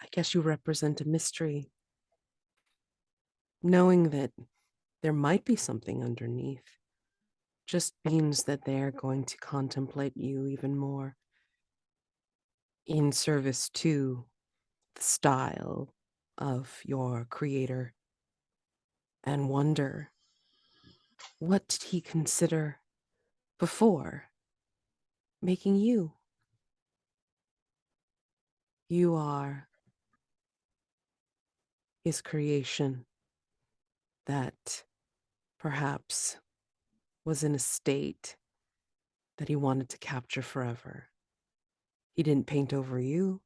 I guess you represent a mystery. Knowing that there might be something underneath just means that they're going to contemplate you even more in service to the style of your creator and wonder what did he consider before making you? You are his creation that perhaps was in a state that he wanted to capture forever. He didn't paint over you.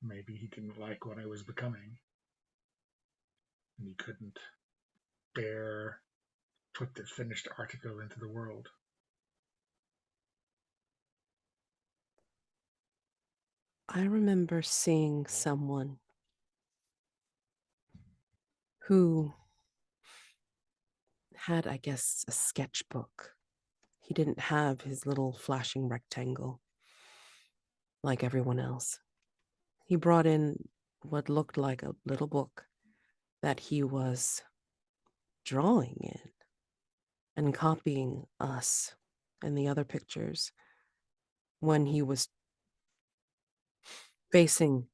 Maybe he didn't like what I was becoming, and he couldn't bear put the finished article into the world. I remember seeing someone who had, I guess, a sketchbook. He didn't have his little flashing rectangle like everyone else. He brought in what looked like a little book that he was drawing in and copying us and the other pictures when he was facing,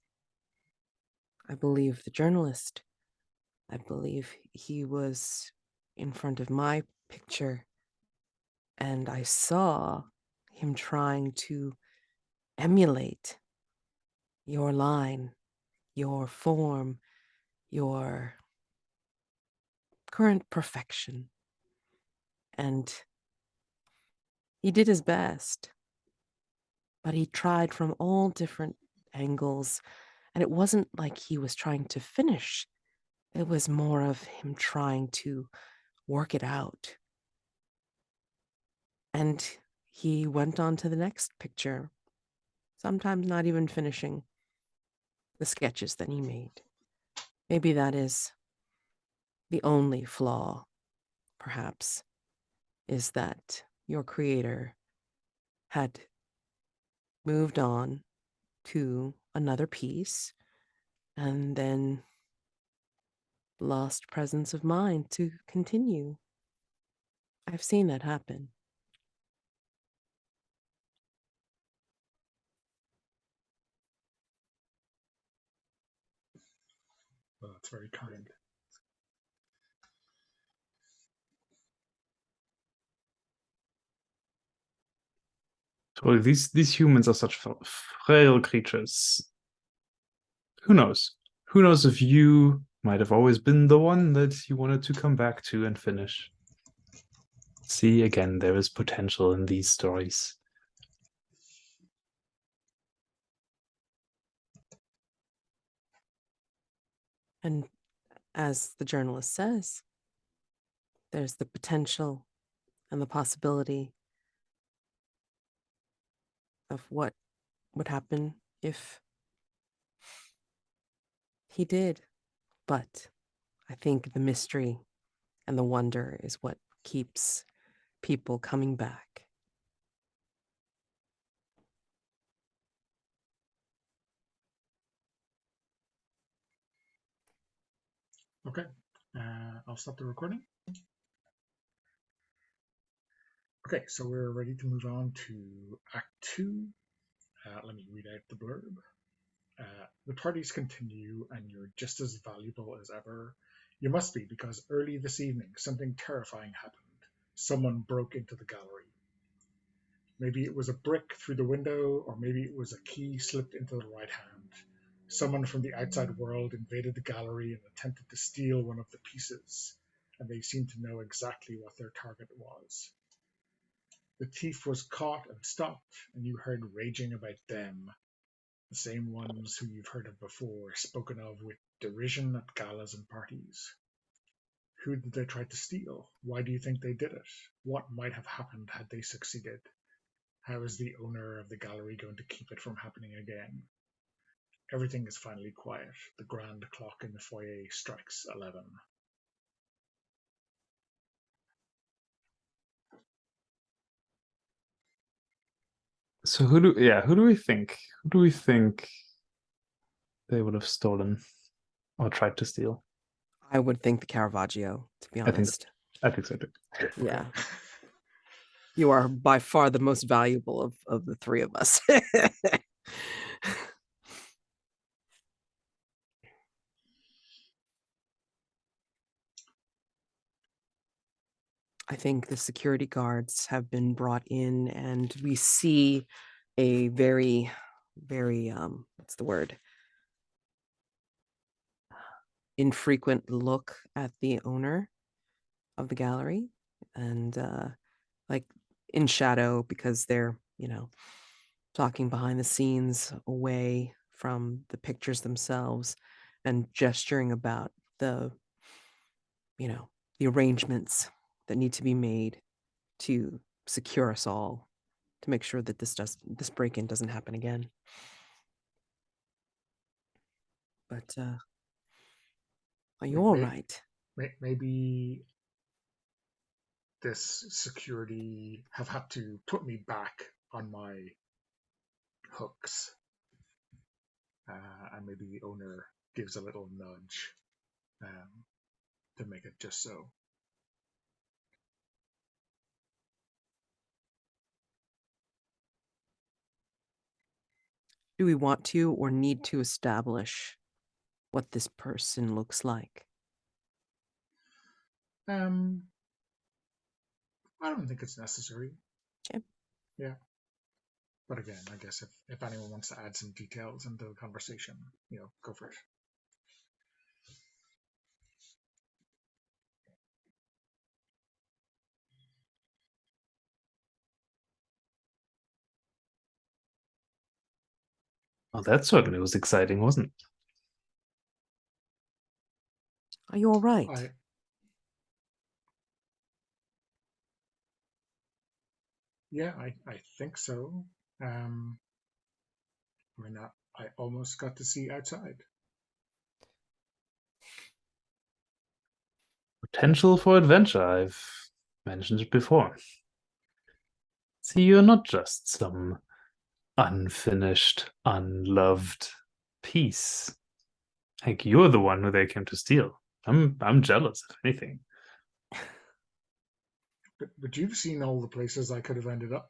I believe, the journalist. I believe he was in front of my picture, and I saw him trying to emulate your line, your form, your current perfection. And he did his best, but he tried from all different angles. And it wasn't like he was trying to finish, it was more of him trying to work it out. And he went on to the next picture, sometimes not even finishing the sketches that he made. Maybe that is the only flaw, perhaps, is that your creator had moved on to another piece and then lost presence of mind to continue. I've seen that happen. Well, that's very kind. Well, these humans are such frail creatures. Who knows? Who knows if you might have always been the one that you wanted to come back to and finish. See, again, there is potential in these stories. And as the journalist says, there's the potential and the possibility of what would happen if he did. But I think the mystery and the wonder is what keeps people coming back. Okay, I'll stop the recording. Okay, so we're ready to move on to Act 2. Let me read out the blurb. The parties continue, and you're just as valuable as ever. You must be, because early this evening, something terrifying happened. Someone broke into the gallery. Maybe it was a brick through the window, or maybe it was a key slipped into the right hand. Someone from the outside world invaded the gallery and attempted to steal one of the pieces, and they seemed to know exactly what their target was. The thief was caught and stopped, and you heard raging about them, the same ones who you've heard of before, spoken of with derision at galas and parties. Who did they try to steal? Why do you think they did it? What might have happened had they succeeded? How is the owner of the gallery going to keep it from happening again? Everything is finally quiet. The grand clock in the foyer strikes 11. So who do we think? Who do we think they would have stolen or tried to steal? I would think the Caravaggio, to be honest. I think so too. Yeah. You are by far the most valuable of the three of us. I think the security guards have been brought in, and we see a very, very, what's the word? Infrequent look at the owner of the gallery, and like in shadow, because they're, talking behind the scenes away from the pictures themselves and gesturing about the arrangements that need to be made to secure us all, to make sure that this break-in doesn't happen again. But are you all right? Maybe this security have had to put me back on my hooks. And maybe the owner gives a little nudge to make it just so. Do we want to or need to establish what this person looks like? I don't think it's necessary. Okay. Yeah. But again, I guess if anyone wants to add some details into the conversation, go for it. Well, that certainly was exciting, wasn't it? Are you all right? Yeah, I think so. I almost got to see outside. Potential for adventure, I've mentioned it before. See, you're not just some unfinished, unloved piece. Like, you're the one who they came to steal. I'm jealous, if anything. But you've seen all the places I could have ended up.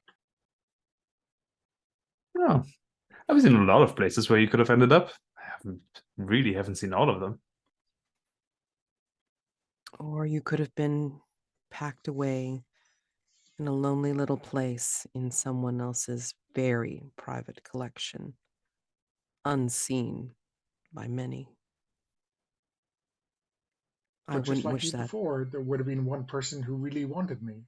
Oh, I've seen a lot of places where you could have ended up. I haven't seen all of them. Or you could have been packed away in a lonely little place in someone else's very private collection, unseen by many. I But just wouldn't like wish you that. before, there would have been one person who really wanted me.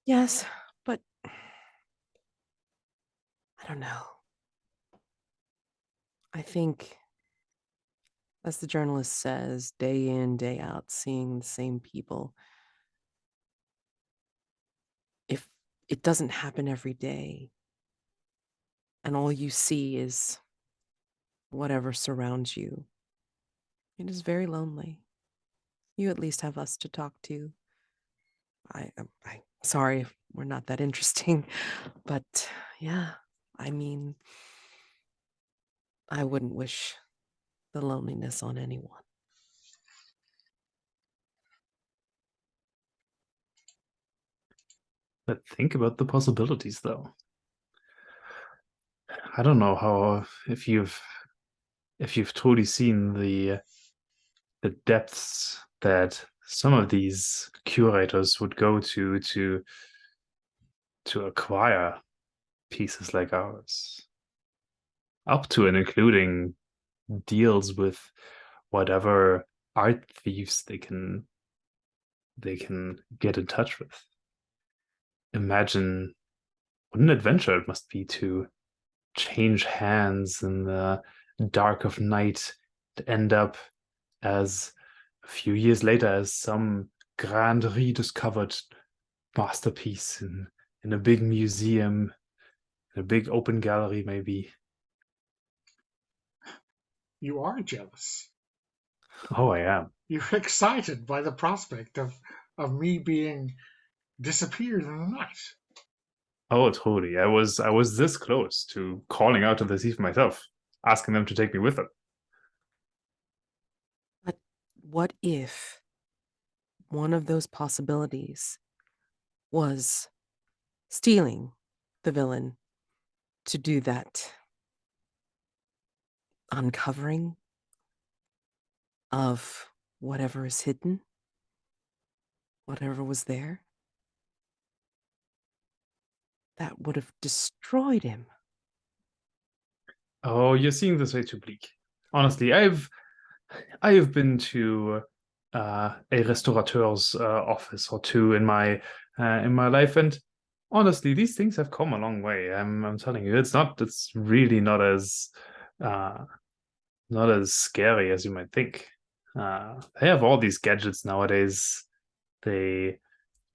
Yes, but I don't know. I think, as the journalist says, day in, day out, seeing the same people, if it doesn't happen every day and all you see is whatever surrounds you, it is very lonely. You at least have us to talk to. I sorry if we're not that interesting, but yeah, I mean, I wouldn't wish the loneliness on anyone. But think about the possibilities, though. I don't know how if you've truly seen the depths that some of these curators would go to acquire pieces like ours, up to and including deals with whatever art thieves they can get in touch with. Imagine what an adventure it must be to change hands in the dark of night to end up as a few years later as some grand rediscovered masterpiece in a big museum, in a big open gallery, maybe. You are jealous. Oh, I am. You're excited by the prospect of me being disappeared in the night. Oh, totally. I was this close to calling out to the thief myself, asking them to take me with them. But what if one of those possibilities was stealing the villain to do that uncovering of whatever is hidden, whatever was there? That would have destroyed him. Oh, you're seeing this way too bleak. Honestly, I have been to a restaurateur's office or two in my life, and honestly, these things have come a long way. I'm telling you, it's really uh, not as scary as you might think. They have all these gadgets nowadays. They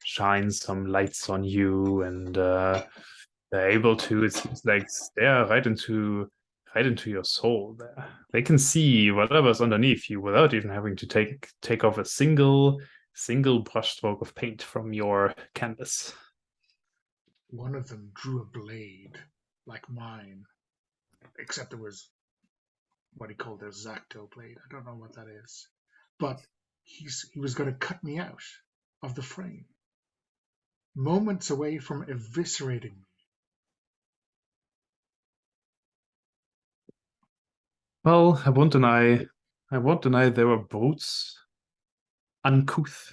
shine some lights on you, and they're able to. It seems like stare right into your soul. There, they can see whatever's underneath you without even having to take off a single brushstroke of paint from your canvas. One of them drew a blade like mine, except it was what he called a Zacto blade. I don't know what that is. But he was going to cut me out of the frame, moments away from eviscerating me. Well, I won't deny there were brutes, uncouth,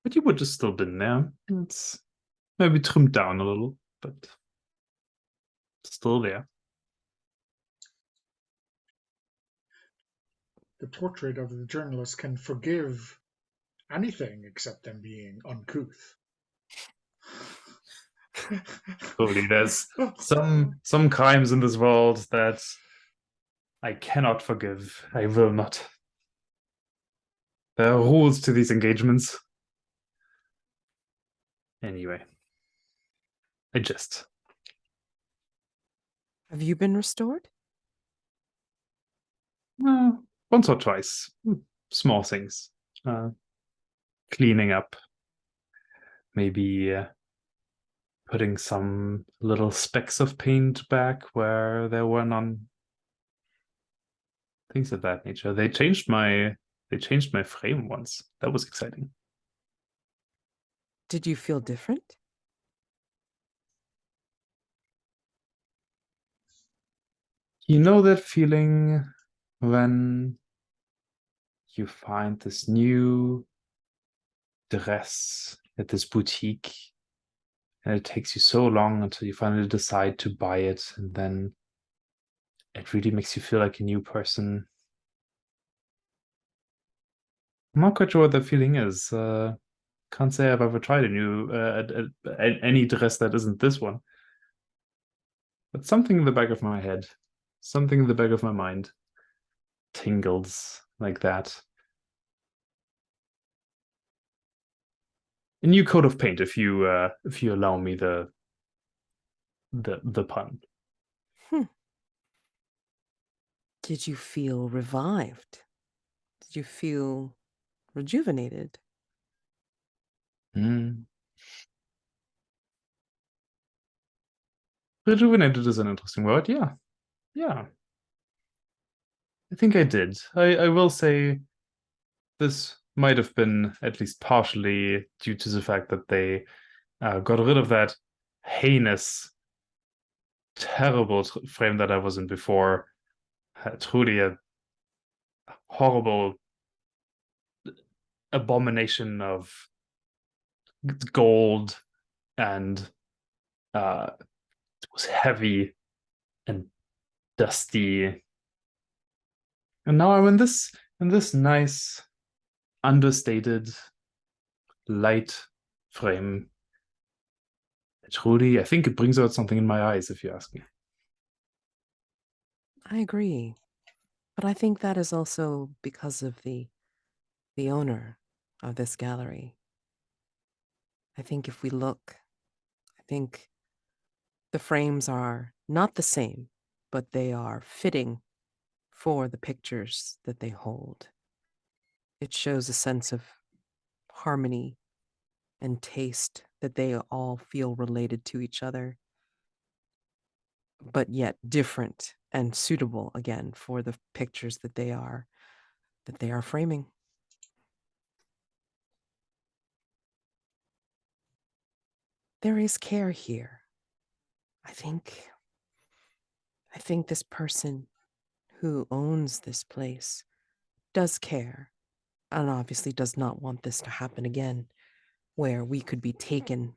but you would have still been there. It's maybe trimmed down a little, but still there. The portrait of the journalist can forgive anything except them being uncouth. Totally, there's some crimes in this world that I cannot forgive. I will not. There are rules to these engagements. Anyway, I just. Have you been restored? Once or twice. Small things. Cleaning up. Maybe putting some little specks of paint back where there were none. Things of that nature. They changed my frame once. That was exciting. Did you feel different? You know that feeling when you find this new dress at this boutique, and it takes you so long until you finally decide to buy it, and then it really makes you feel like a new person. I'm not quite sure what that feeling is. Can't say I've ever tried any dress that isn't this one. But something in the back of my head, something in the back of my mind tingles like that. A new coat of paint, if you allow me the pun. Did you feel revived? Did you feel rejuvenated? Rejuvenated is an interesting word. Yeah. I think I did. I will say this might have been at least partially due to the fact that they got rid of that heinous, terrible frame that I was in before. Truly a horrible abomination of gold, and it was heavy and dusty. And now I'm in this nice, understated, light frame. Truly, I think it brings out something in my eyes, if you ask me. I agree. But I think that is also because of the owner of this gallery. I think if we look, I think the frames are not the same, but they are fitting for the pictures that they hold. It shows a sense of harmony and taste, that they all feel related to each other, but yet different and suitable again for the pictures that they are framing. There is care here. I think this person who owns this place does care, and obviously does not want this to happen again, where we could be taken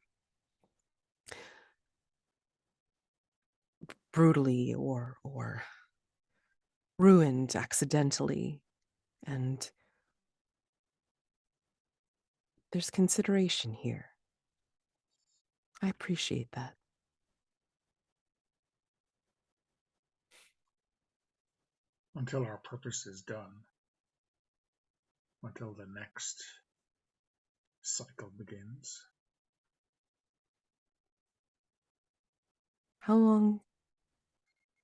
brutally or ruined accidentally. And there's consideration here. I appreciate that. Until our purpose is done, until the next cycle begins. How long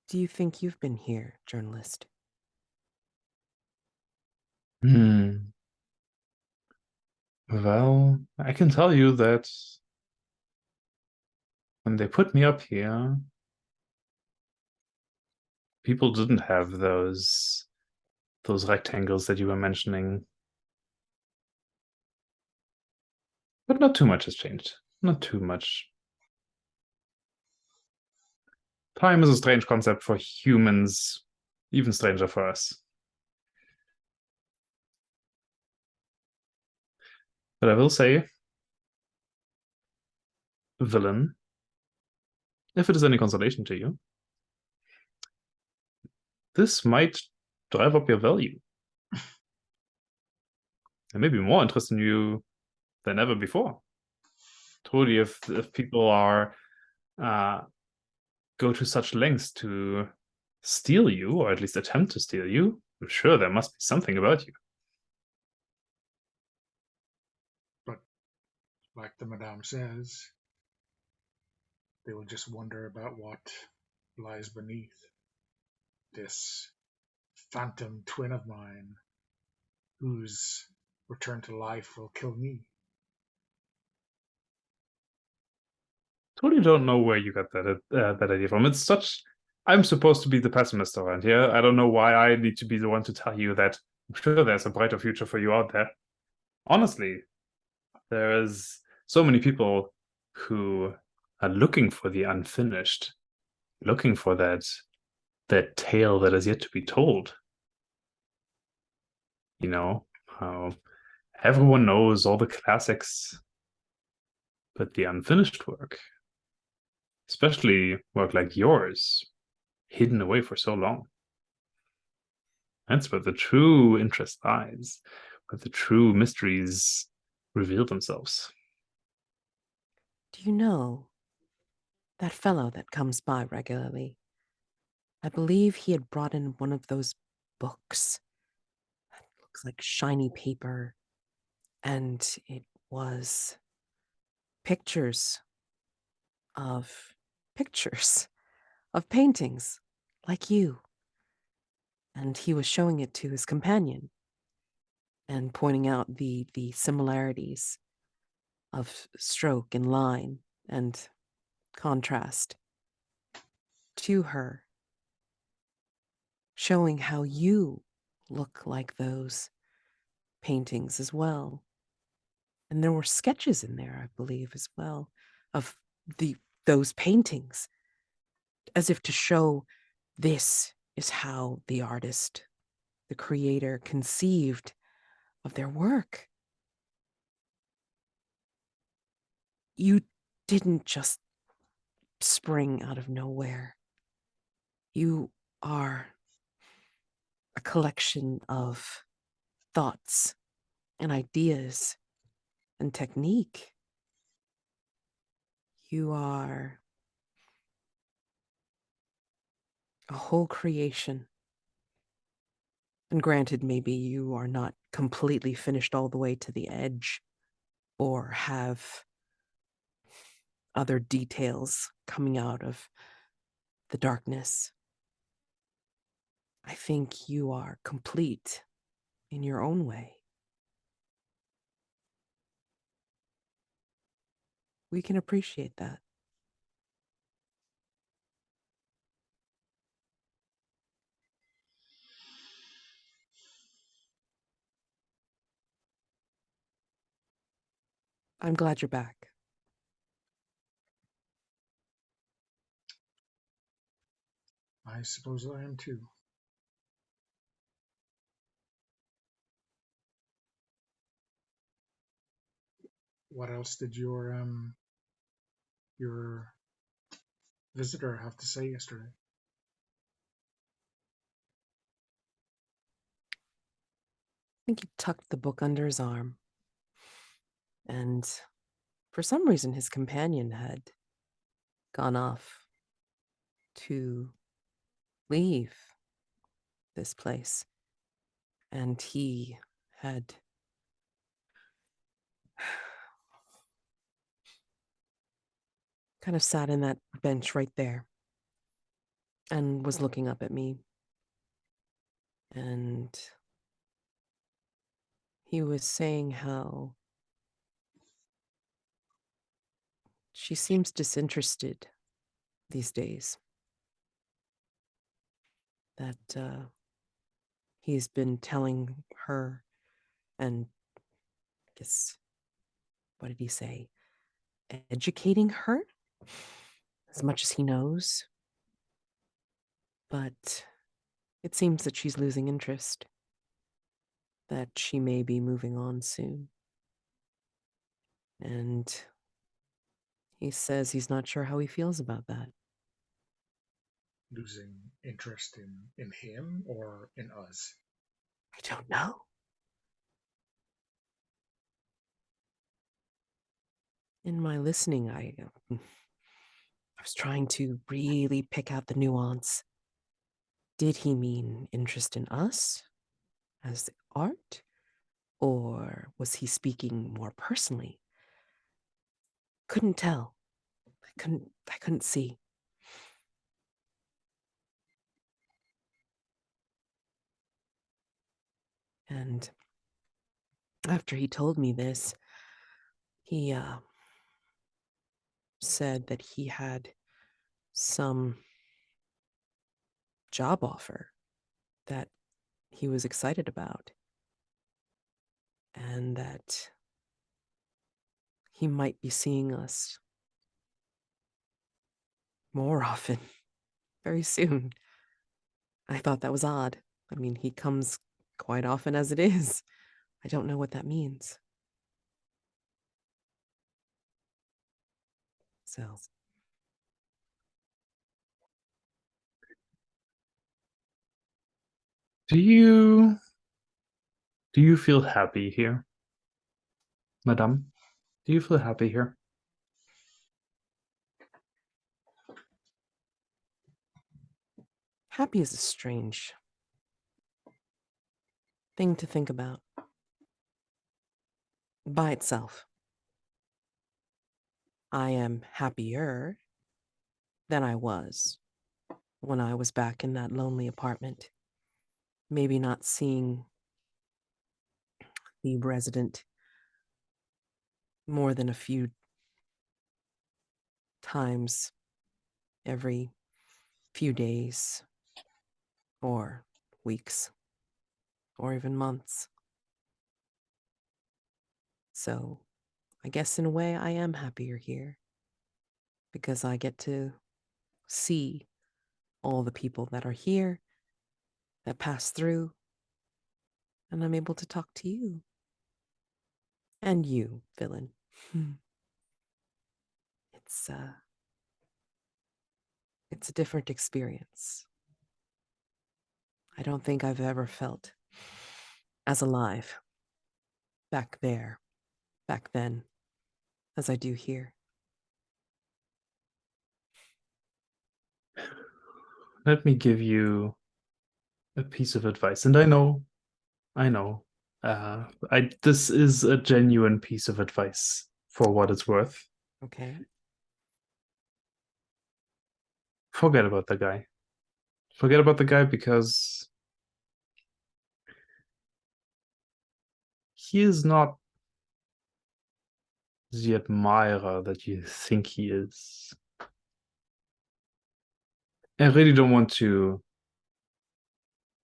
do you think you've been here, journalist? Well, I can tell you that when they put me up here, people didn't have those rectangles that you were mentioning. But not too much has changed. Not too much. Time is a strange concept for humans, even stranger for us. But I will say, villain, if it is any consolation to you, this might drive up your value. And maybe more interest in you than ever before. Truly, if people are go to such lengths to steal you, or at least attempt to steal you, I'm sure there must be something about you. But like the Madame says, they will just wonder about what lies beneath. This phantom twin of mine, whose return to life will kill me. Totally don't know where you got that idea from. It's such. I'm supposed to be the pessimist around here. I don't know why I need to be the one to tell you that I'm sure there's a brighter future for you out there. Honestly, there is so many people who are looking for the unfinished, looking for that tale that is yet to be told. You know, how everyone knows all the classics, but the unfinished work, especially work like yours, hidden away for so long. That's where the true interest lies, where the true mysteries reveal themselves. Do you know that fellow that comes by regularly? I believe he had brought in one of those books that looks like shiny paper, and it was pictures of pictures of paintings like you. And he was showing it to his companion and pointing out the similarities of stroke and line and contrast to her, showing how you look like those paintings as well. And there were sketches in there, I believe, as well, of those paintings, as if to show this is how the artist, the creator, conceived of their work. You didn't just spring out of nowhere. You are a collection of thoughts and ideas and technique. You are a whole creation. And granted, maybe you are not completely finished all the way to the edge or have other details coming out of the darkness. I think you are complete in your own way. We can appreciate that. I'm glad you're back. I suppose I am too. What else did your visitor have to say yesterday? I think he tucked the book under his arm. And for some reason, his companion had gone off to leave this place. And he had kind of sat in that bench right there and was looking up at me. And he was saying how she seems disinterested these days. That he's been telling her, and I guess, what did he say? Educating her as much as he knows. But it seems that she's losing interest, that she may be moving on soon. And he says he's not sure how he feels about that. Losing interest in him or in us? I don't know. In my listening, I was trying to really pick out the nuance. Did he mean interest in us as the art? Or was he speaking more personally? Couldn't tell. I couldn't see. And after he told me this, he said that he had some job offer that he was excited about, and that he might be seeing us more often very soon. I thought that was odd. I mean, he comes quite often as it is. I don't know what that means. So. Do you feel happy here, Madame? Do you feel happy here? Happy is a strange thing to think about by itself. I am happier than I was when I was back in that lonely apartment. Maybe not seeing the resident more than a few times every few days or weeks or even months. So I guess in a way I am happier here because I get to see all the people that are here, that pass through, and I'm able to talk to you. And you, villain. It's a different experience. I don't think I've ever felt as alive back there, back then, as I do here. Let me give you a piece of advice. And I know, this is a genuine piece of advice for what it's worth. Okay. Forget about the guy. Forget about the guy because he is not the admirer that you think he is. I really don't want to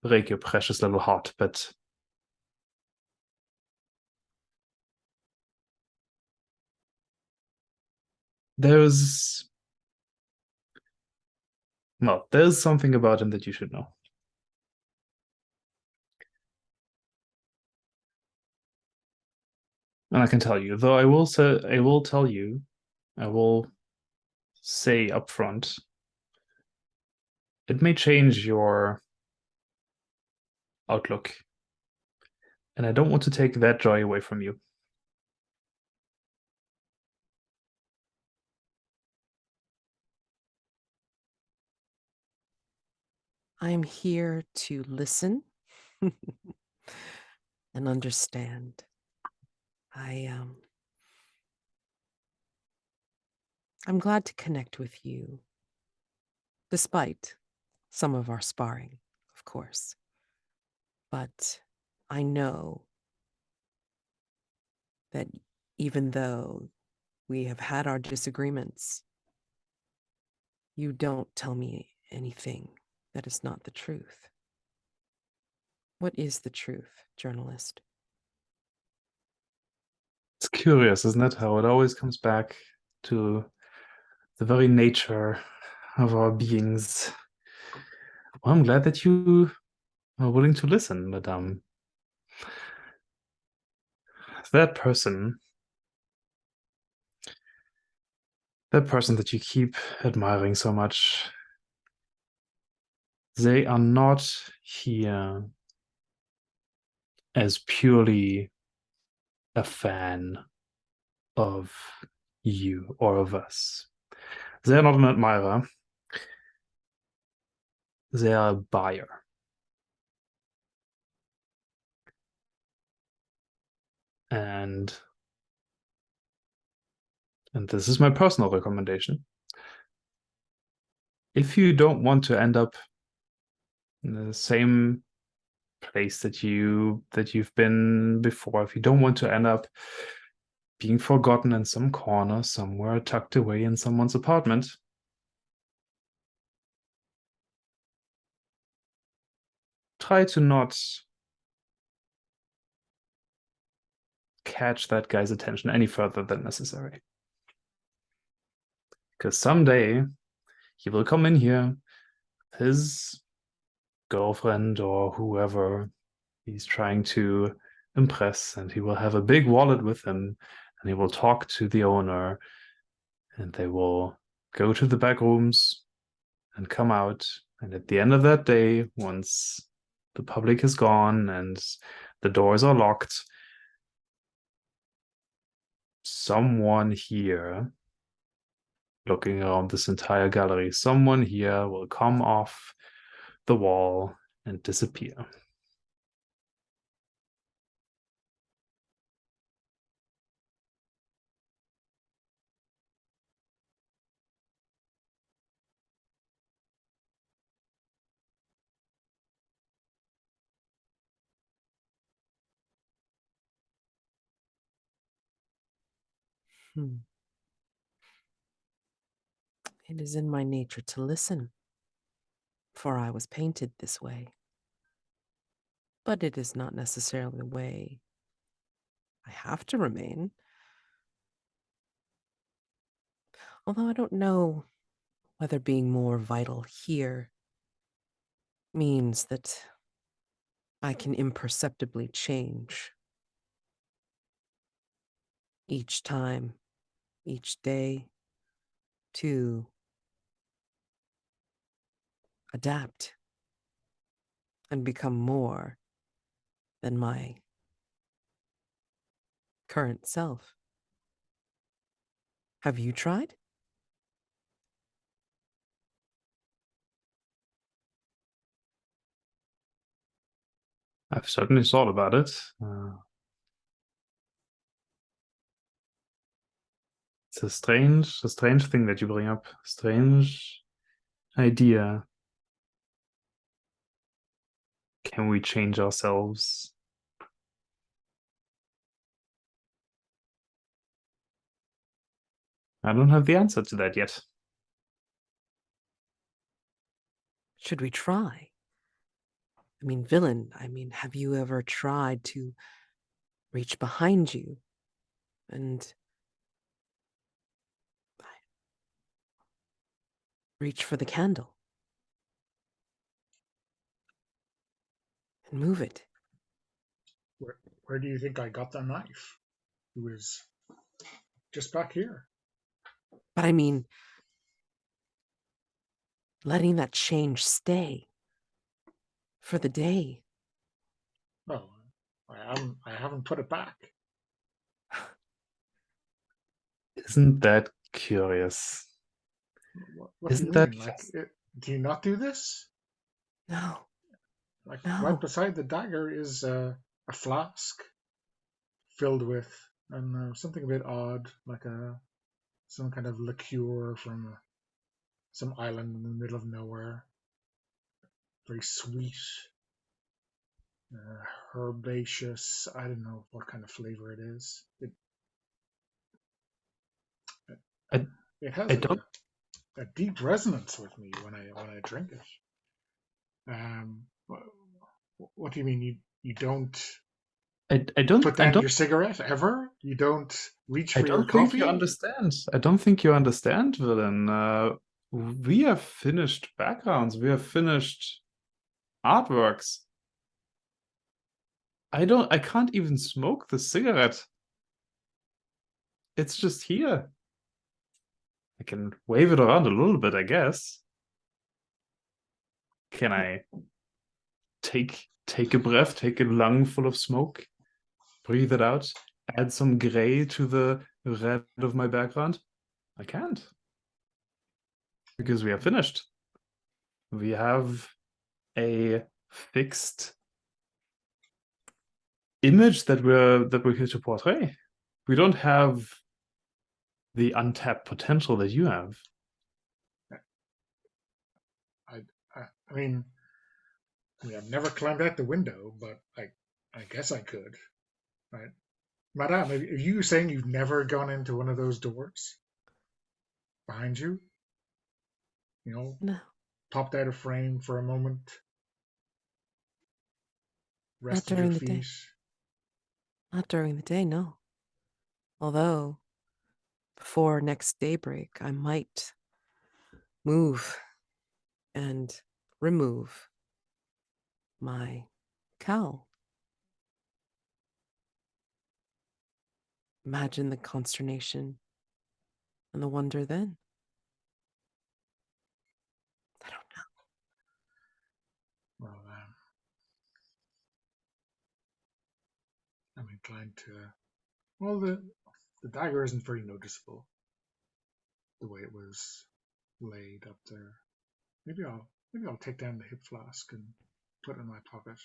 break your precious little heart, but there's something about him that you should know. And I can tell you, though I will say up front, it may change your outlook. And I don't want to take that joy away from you. I am here to listen and understand. I'm glad to connect with you, despite some of our sparring, of course. But I know that even though we have had our disagreements, you don't tell me anything that is not the truth. What is the truth, journalist? It's curious, isn't it? How it always comes back to the very nature of our beings. Well, I'm glad that you are willing to listen, Madame. That person that you keep admiring so much, they are not here as purely a fan of you or of us. They're not an admirer. They are a buyer. And this is my personal recommendation. If you don't want to end up in the same place that you've been before, if you don't want to end up being forgotten in some corner somewhere tucked away in someone's apartment, try to not catch that guy's attention any further than necessary. Because someday he will come in here, his girlfriend or whoever he's trying to impress, and he will have a big wallet with him, and he will talk to the owner, and they will go to the back rooms and come out. And at the end of that day, once the public is gone and the doors are locked, someone here, looking around this entire gallery, someone here will come off the wall and disappear. It is in my nature to listen, for I was painted this way. But it is not necessarily the way I have to remain. Although I don't know whether being more vital here means that I can imperceptibly change each time, each day, to adapt and become more than my current self. Have you tried? I've certainly thought about it. It's a strange thing that you bring up. Strange idea. Can we change ourselves? I don't have the answer to that yet. Should we try? I mean, villain, have you ever tried to reach behind you and reach for the candle and move it? Where do you think I got the knife? It was just back here. But I mean, letting that change stay for the day. Oh, I haven't put it back. Isn't that curious? What do you mean? Like, do you not do this? No. Like, No. right beside the dagger is a flask filled with something a bit odd, like some kind of liqueur from some island in the middle of nowhere. Very sweet, herbaceous. I don't know what kind of flavor it is. It has I don't. a deep resonance with me when I drink it. What do you mean you don't I don't. put I down don't. your cigarette ever? You don't reach I for your don't think you coffee? understand. I don't think you understand, villain. We have finished backgrounds. We have finished artworks. I can't even smoke the cigarette. It's just here. I can wave it around a little bit, I guess. Can I take a breath, take a lung full of smoke, breathe it out, add some gray to the red of my background? I can't. Because we are finished. We have a fixed image that we're here to portray. We don't have the untapped potential that you have. I mean, I've never climbed out the window, but I guess I could, right? Madame, are you saying you've never gone into one of those doors behind you? You know, No. popped out of frame for a moment, Not rested your during the day. feet. Not during the day, no. Although, before next daybreak, I might move and remove my cowl. Imagine the consternation and the wonder then. I don't know. Well, I'm inclined to. Well, the dagger isn't very noticeable. The way it was laid up there. Maybe I'll take down the hip flask and put it in my pocket.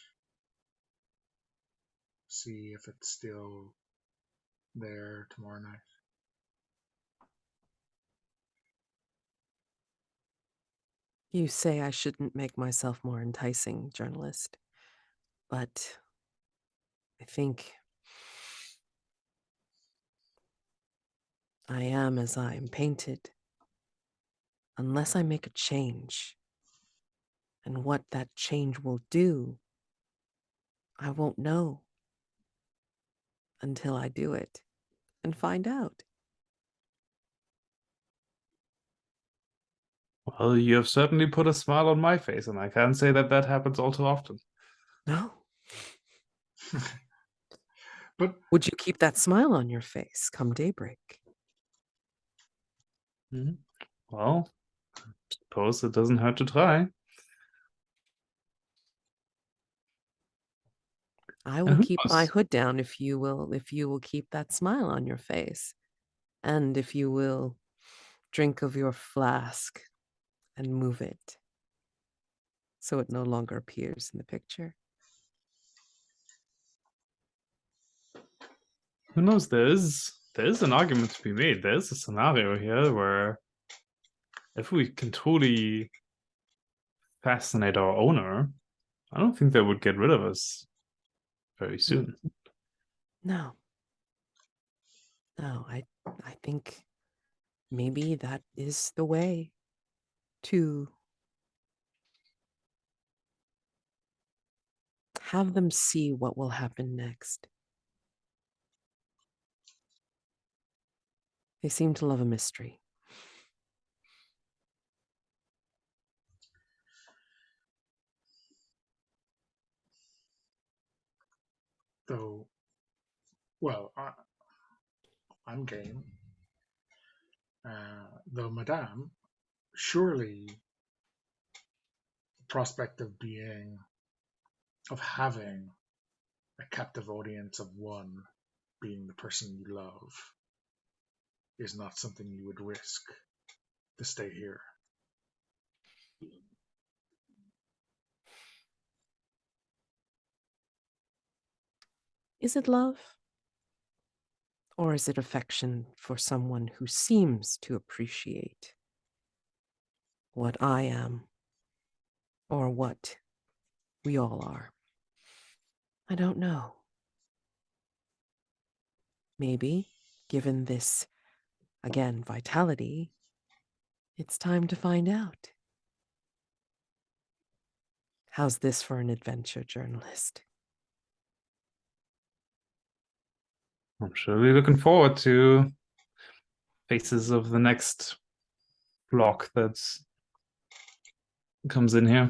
See if it's still there tomorrow night. You say I shouldn't make myself more enticing, journalist, but I think I am as I am painted. Unless I make a change, and what that change will do, I won't know until I do it and find out. Well, you have certainly put a smile on my face, and I can't say that that happens all too often. No. But would you keep that smile on your face come daybreak? Well, suppose it doesn't hurt to try. I will keep my hood down if you will keep that smile on your face. And if you will drink of your flask and move it so it no longer appears in the picture. Who knows? There's an argument to be made. There's a scenario here where if we can truly fascinate our owner, I don't think they would get rid of us very soon. No. No, I think maybe that is the way to have them see what will happen next. They seem to love a mystery. though, well, I'm game. Though, Madame, surely the prospect of having a captive audience of one being the person you love is not something you would risk to stay here. Is it love? Or is it affection for someone who seems to appreciate what I am or what we all are? I don't know. Maybe, given this, again, vitality, it's time to find out. How's this for an adventure, journalist? I'm surely looking forward to faces of the next block that comes in here.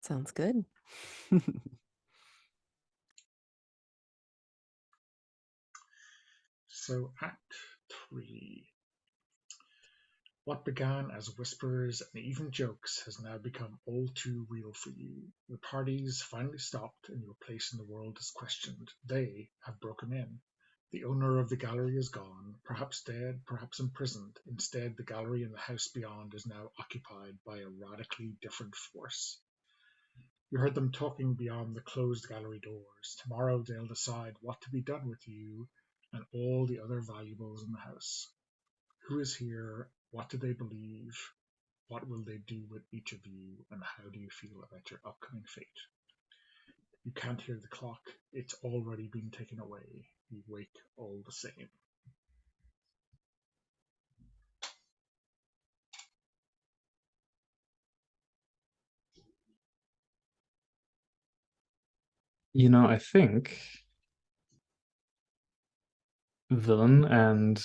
Sounds good. So, Act 3. What began as whispers and even jokes has now become all too real for you. The party's finally stopped and your place in the world is questioned. They have broken in. The owner of the gallery is gone, perhaps dead, perhaps imprisoned. Instead, the gallery and the house beyond is now occupied by a radically different force. You heard them talking beyond the closed gallery doors. Tomorrow they'll decide what to be done with you and all the other valuables in the house. Who is here? What do they believe? What will they do with each of you? And how do you feel about your upcoming fate? You can't hear the clock. It's already been taken away. You wake all the same. You know, I think villain and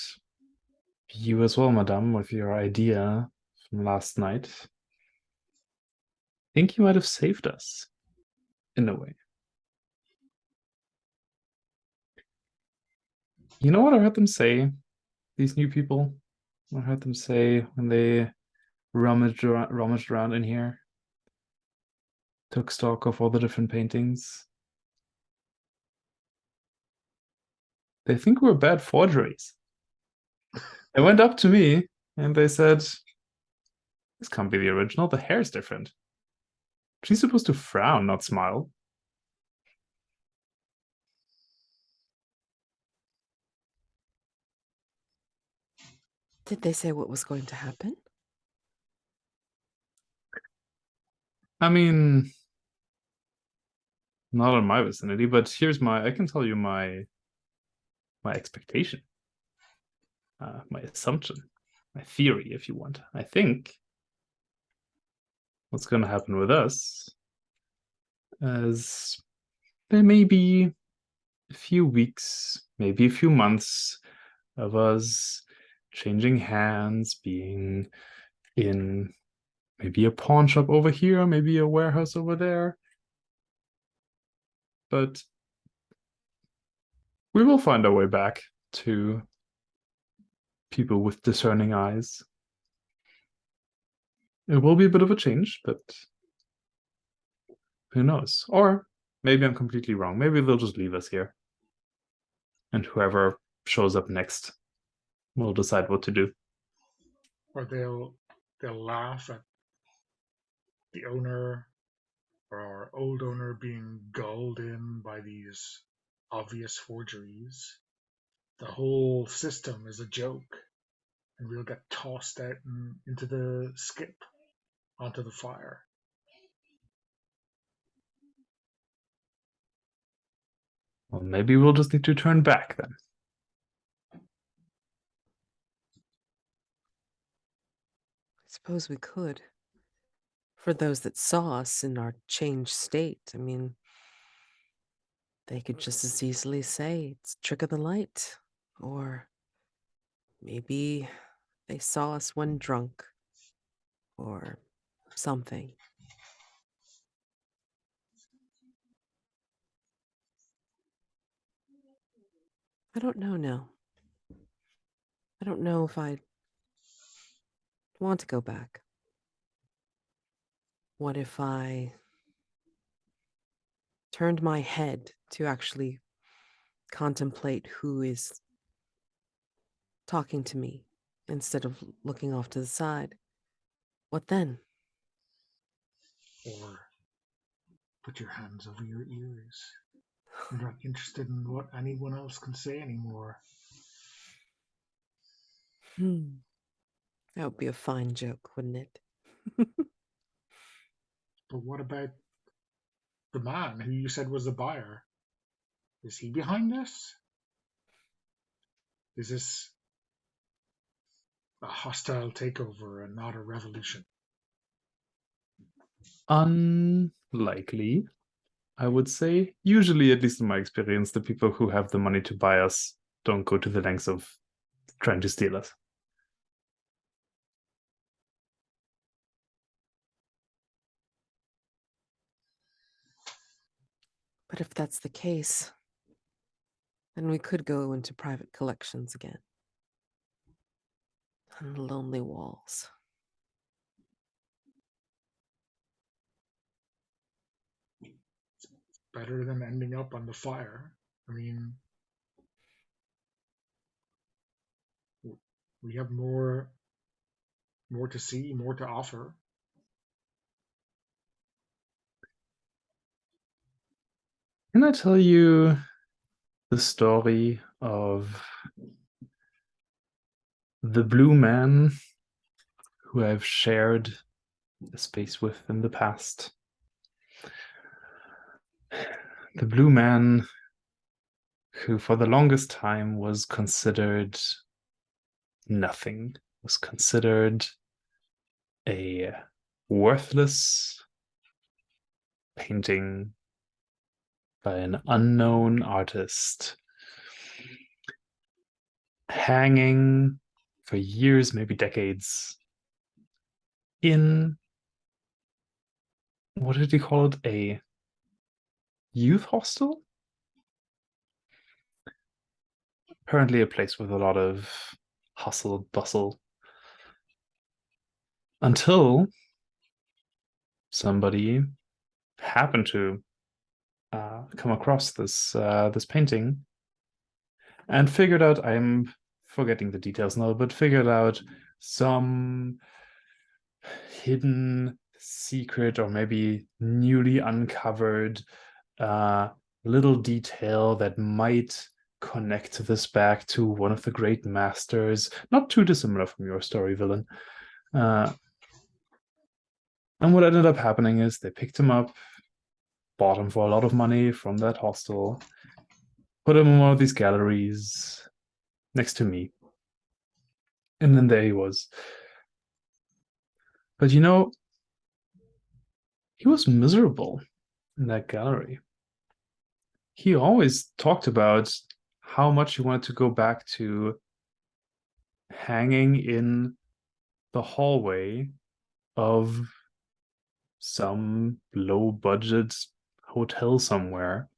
You as well, madame, with your idea from last night. I think you might have saved us, in a way. You know what I heard them say, these new people? I heard them say when they rummaged around in here, took stock of all the different paintings. They think we're bad forgeries. They went up to me and they said, this can't be the original. The hair's different. She's supposed to frown, not smile. Did they say what was going to happen? I mean, not in my vicinity, but here's I can tell you my expectation, my assumption, my theory, if you want. I think what's going to happen with us is there may be a few weeks, maybe a few months of us changing hands, being in maybe a pawn shop over here, maybe a warehouse over there. But we will find our way back to people with discerning eyes. It will be a bit of a change, but who knows? Or maybe I'm completely wrong. Maybe they'll just leave us here. And whoever shows up next will decide what to do. Or they'll laugh at the owner or our old owner being gulled in by these obvious forgeries. The whole system is a joke, and we'll get tossed out into the skip onto the fire. Well, maybe we'll just need to turn back then. I suppose we could. For those that saw us in our changed state, I mean, they could just as easily say it's a trick of the light. Or maybe they saw us when drunk. Or something. I don't know now. I don't know if I want to go back. What if I turned my head to actually contemplate who is talking to me instead of looking off to the side? What then? Or put your hands over your ears. You're not interested in what anyone else can say anymore. That would be a fine joke, wouldn't it? But what about the man who you said was the buyer? Is he behind this? Is this a hostile takeover and not a revolution? Unlikely, I would say. Usually, at least in my experience, the people who have the money to buy us don't go to the lengths of trying to steal us. But if that's the case, then we could go into private collections again. On the lonely walls. Better than ending up on the fire. I mean, we have more to see, more to offer. Can I tell you the story of the blue man who I've shared a space with in the past? The blue man who for the longest time was considered nothing, was considered a worthless painting by an unknown artist, hanging for years, maybe decades, in, what did he call it? A youth hostel? Apparently a place with a lot of hustle, bustle. Until somebody happened to come across this painting and figured out, I'm forgetting the details now, but figured out some hidden secret or maybe newly uncovered little detail that might connect this back to one of the great masters, not too dissimilar from your story, villain. And what ended up happening is they picked him up, bought him for a lot of money from that hostel, put him in one of these galleries next to me. And then there he was. But you know, he was miserable in that gallery. He always talked about how much he wanted to go back to hanging in the hallway of some low budget hotel somewhere,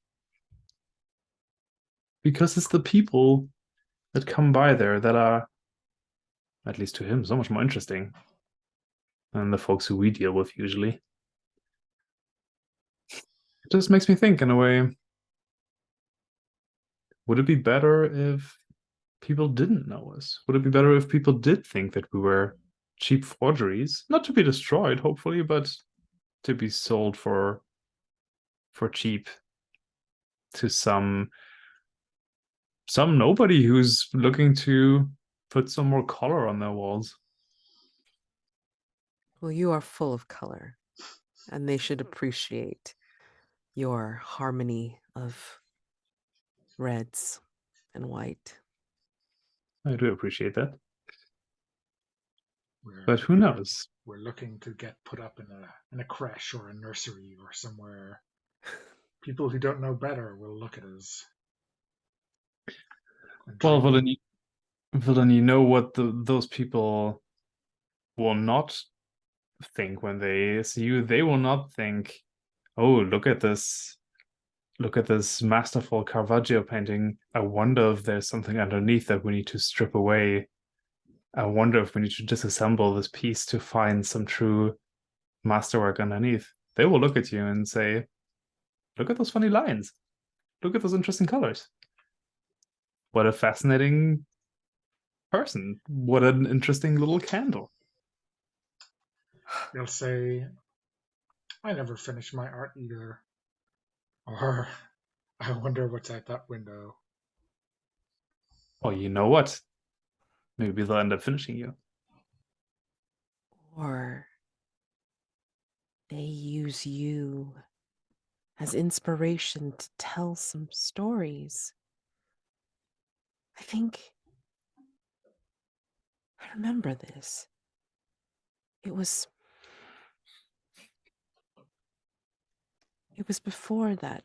because it's the people that come by there that are, at least to him, so much more interesting than the folks who we deal with usually. It just makes me think, in a way, would it be better if people didn't know us? Would it be better if people did think that we were cheap forgeries? Not to be destroyed, hopefully, but to be sold for cheap to some nobody who's looking to put some more color on their walls. Well, you are full of color, and they should appreciate your harmony of reds and white. I do appreciate that. We're, But who knows? We're looking to get put up in a creche or a nursery or somewhere. People who don't know better will look at us. Well, Villain, you know what those people will not think when they see you. They will not think, "Oh, look at this masterful Caravaggio painting. I wonder if there's something underneath that we need to strip away. I wonder if we need to disassemble this piece to find some true masterwork underneath." They will look at you and say, "Look at those funny lines. Look at those interesting colors. What a fascinating person. What an interesting little candle." They'll say, I never finished my art either. Or, I wonder what's out that window. Or you know what? Maybe they'll end up finishing you. Or they use you as inspiration to tell some stories. I remember this. It was before that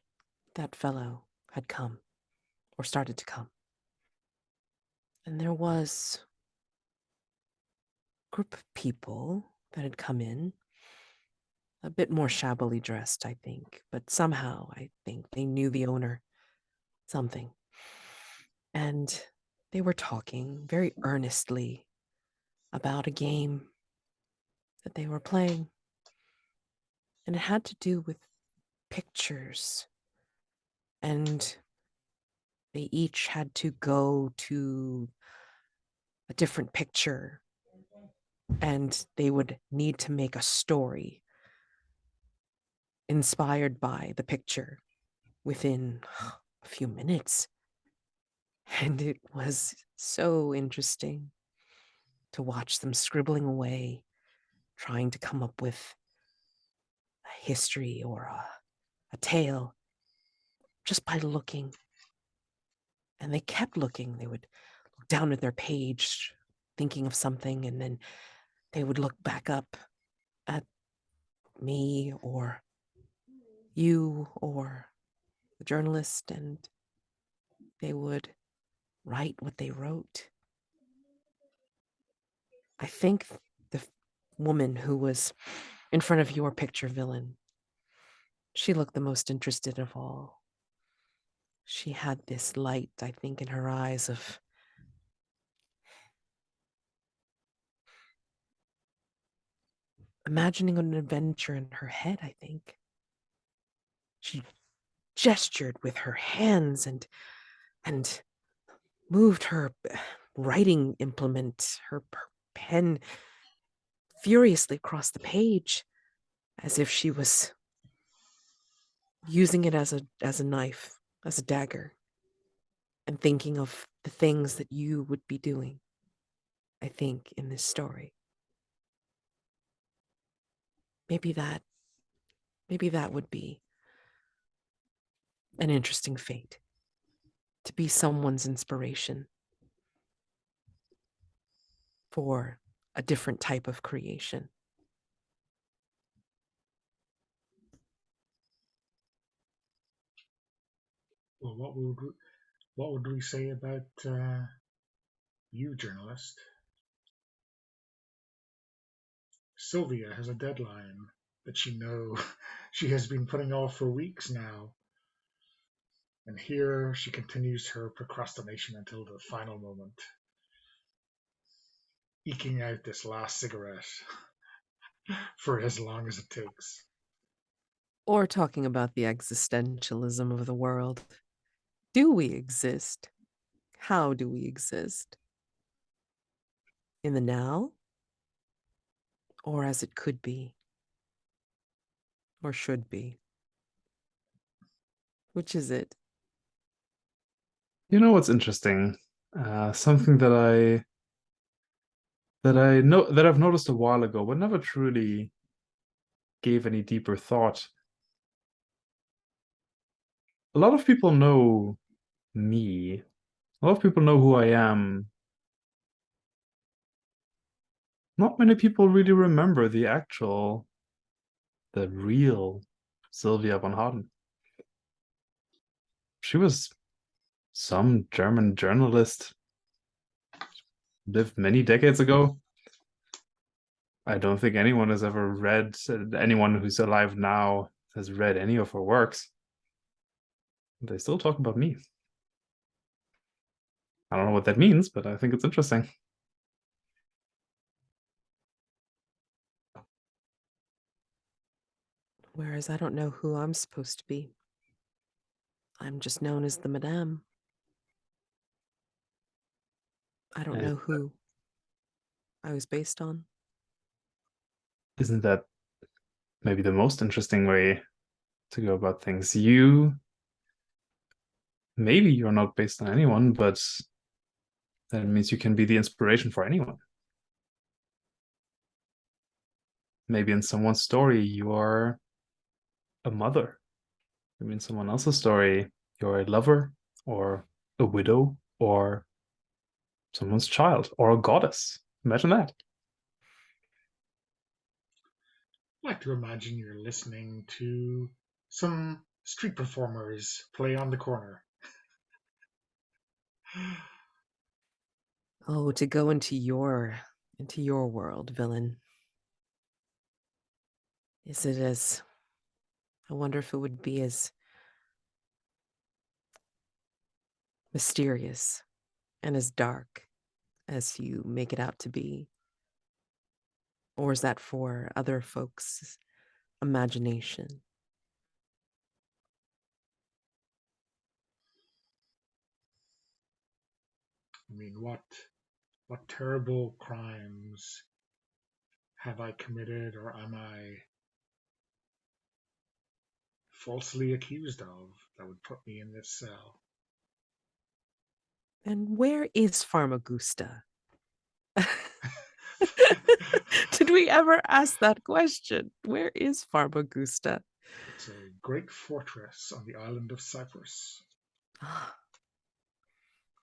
fellow had come, or started to come. And there was a group of people that had come in, a bit more shabbily dressed, I think, but somehow I think they knew the owner, something. And they were talking very earnestly about a game that they were playing. And it had to do with pictures. And they each had to go to a different picture, and they would need to make a story inspired by the picture within a few minutes. And it was so interesting to watch them scribbling away, trying to come up with a history or a tale just by looking. And they kept looking. They would look down at their page, thinking of something, and then they would look back up at me or you or the journalist, and they would write what they wrote. I think the woman who was in front of your picture villain, she looked the most interested of all. She had this light, I think, in her eyes of imagining an adventure in her head, I think. She gestured with her hands and moved her writing implement, her pen, furiously across the page, as if she was using it as a knife, as a dagger, and thinking of the things that you would be doing, I think, in this story. Maybe that would be an interesting fate, to be someone's inspiration for a different type of creation. Well, what would we say about you, journalist? Sylvia has a deadline that she has been putting off for weeks now. And here she continues her procrastination until the final moment, eking out this last cigarette for as long as it takes. Or talking about the existentialism of the world. Do we exist? How do we exist? In the now? Or as it could be? Or should be? Which is it? You know what's interesting? Something that I've noticed a while ago, but never truly gave any deeper thought. A lot of people know me. A lot of people know who I am. Not many people really remember the real Sylvia von Harden. She was some German journalist, lived many decades ago. I don't think anyone has ever read, anyone who's alive now has read any of her works. They still talk about me. I don't know what that means, but I think it's interesting. Whereas I don't know who I'm supposed to be. I'm just known as the Madame. I don't know who I was based on. Isn't that maybe the most interesting way to go about things? Maybe you're not based on anyone, but that means you can be the inspiration for anyone. Maybe in someone's story, you're a mother. Maybe in someone else's story, you're a lover or a widow or someone's child or a goddess. Imagine that. I like to imagine you're listening to some street performers play on the corner. Oh, to go into your world, villain. Is it as, I wonder if it would be as mysterious and as dark as you make it out to be? Or is that for other folks' imagination? I mean, what terrible crimes have I committed or am I falsely accused of that would put me in this cell? And where is Farmagusta? Did we ever ask that question? Where is Farmagusta? It's a great fortress on the island of Cyprus.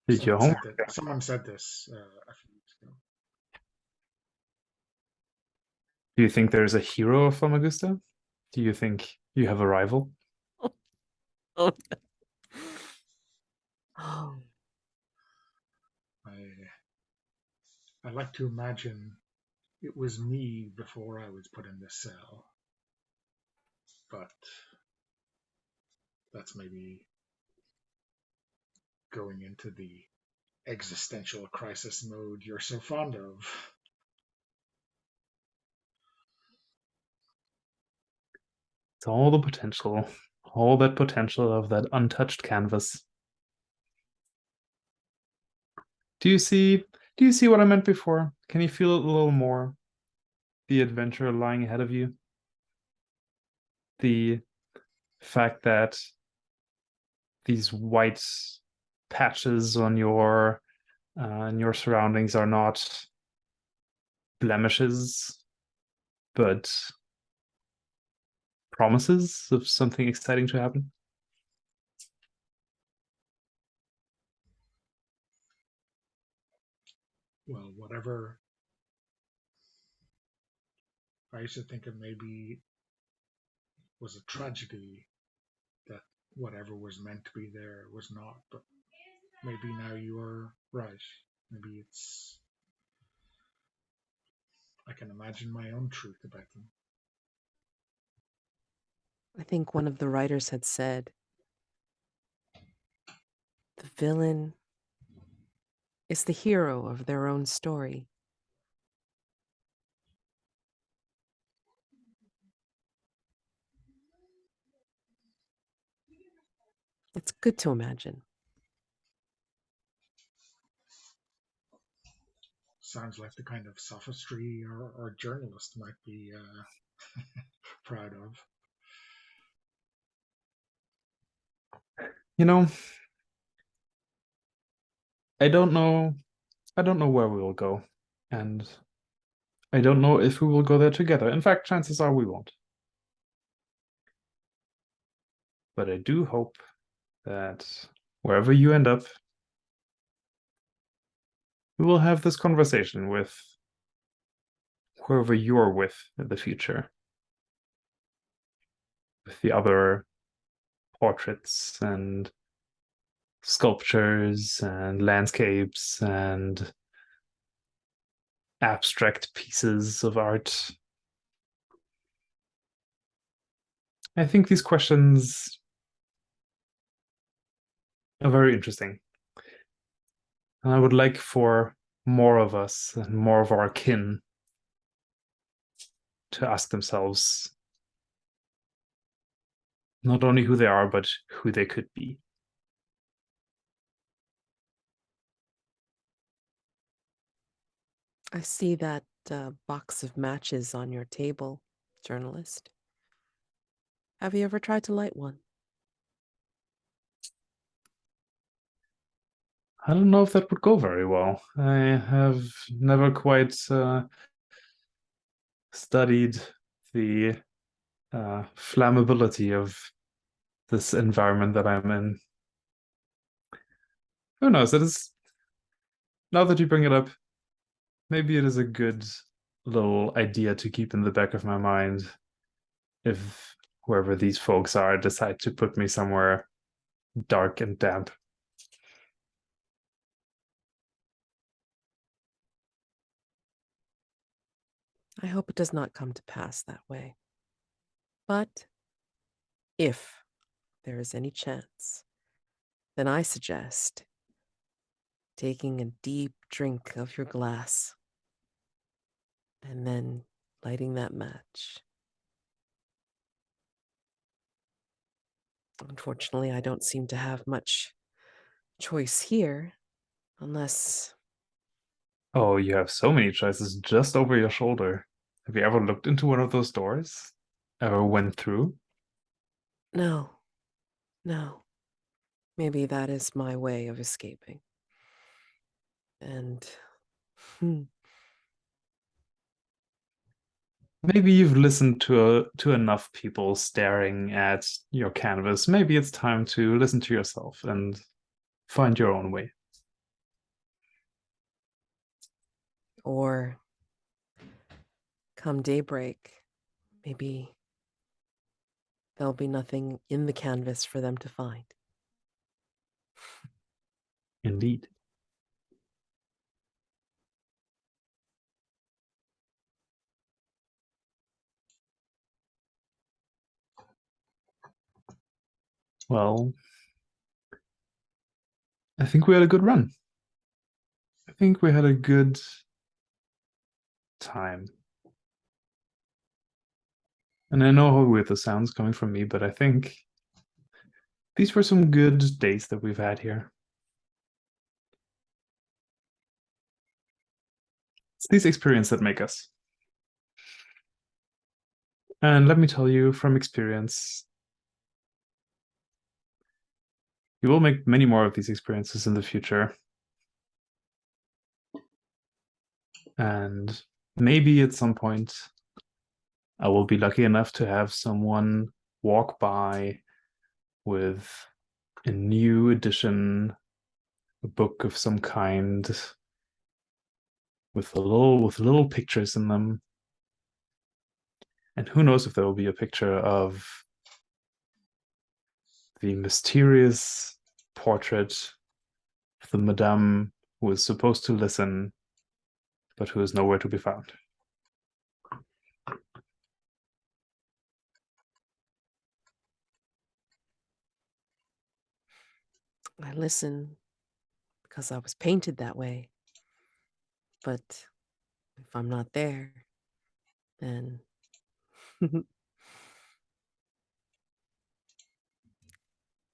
Did your homework? Someone said this a few weeks ago. Do you think there's a hero of Famagusta? Do you think you have a rival? Oh. I like to imagine it was me before I was put in this cell. But that's maybe going into the existential crisis mode you're so fond of. It's all the potential, all that potential of that untouched canvas. Do you see what I meant before? Can you feel it a little more? The adventure lying ahead of you? The fact that these white patches on your surroundings are not blemishes, but promises of something exciting to happen? Well, whatever. I used to think it maybe was a tragedy that whatever was meant to be there was not, but maybe now you are right. Maybe it's. I can imagine my own truth about them. I think one of the writers had said, the villain is the hero of their own story. It's good to imagine. Sounds like the kind of sophistry our journalist might be proud of. You know, I don't know where we will go, and I don't know if we will go there together. In fact, chances are we won't. But I do hope that wherever you end up, we will have this conversation with whoever you're with in the future, with the other portraits and sculptures and landscapes and abstract pieces of art. I think these questions are very interesting. And I would like for more of us and more of our kin to ask themselves not only who they are, but who they could be. I see that box of matches on your table, journalist. Have you ever tried to light one? I don't know if that would go very well. I have never quite studied the flammability of this environment that I'm in. Who knows? It is, now that you bring it up, maybe it is a good little idea to keep in the back of my mind if whoever these folks are decide to put me somewhere dark and damp. I hope it does not come to pass that way. But if there is any chance, then I suggest taking a deep drink of your glass and then lighting that match. Unfortunately, I don't seem to have much choice here, unless... Oh, you have so many choices just over your shoulder. Have you ever looked into one of those doors? Ever went through? No. Maybe that is my way of escaping. And... Maybe you've listened to enough people staring at your canvas. Maybe it's time to listen to yourself and find your own way. Or come daybreak, maybe there'll be nothing in the canvas for them to find. Indeed. Well, I think we had a good run. I think we had a good time. And I know how weird this sounds coming from me, but I think these were some good days that we've had here. It's these experiences that make us. And let me tell you from experience, you will make many more of these experiences in the future. And maybe at some point, I will be lucky enough to have someone walk by with a new edition, a book of some kind, with little pictures in them. And who knows if there will be a picture of the mysterious portrait of the madame who is supposed to listen, but who is nowhere to be found. I listen because I was painted that way. But if I'm not there, then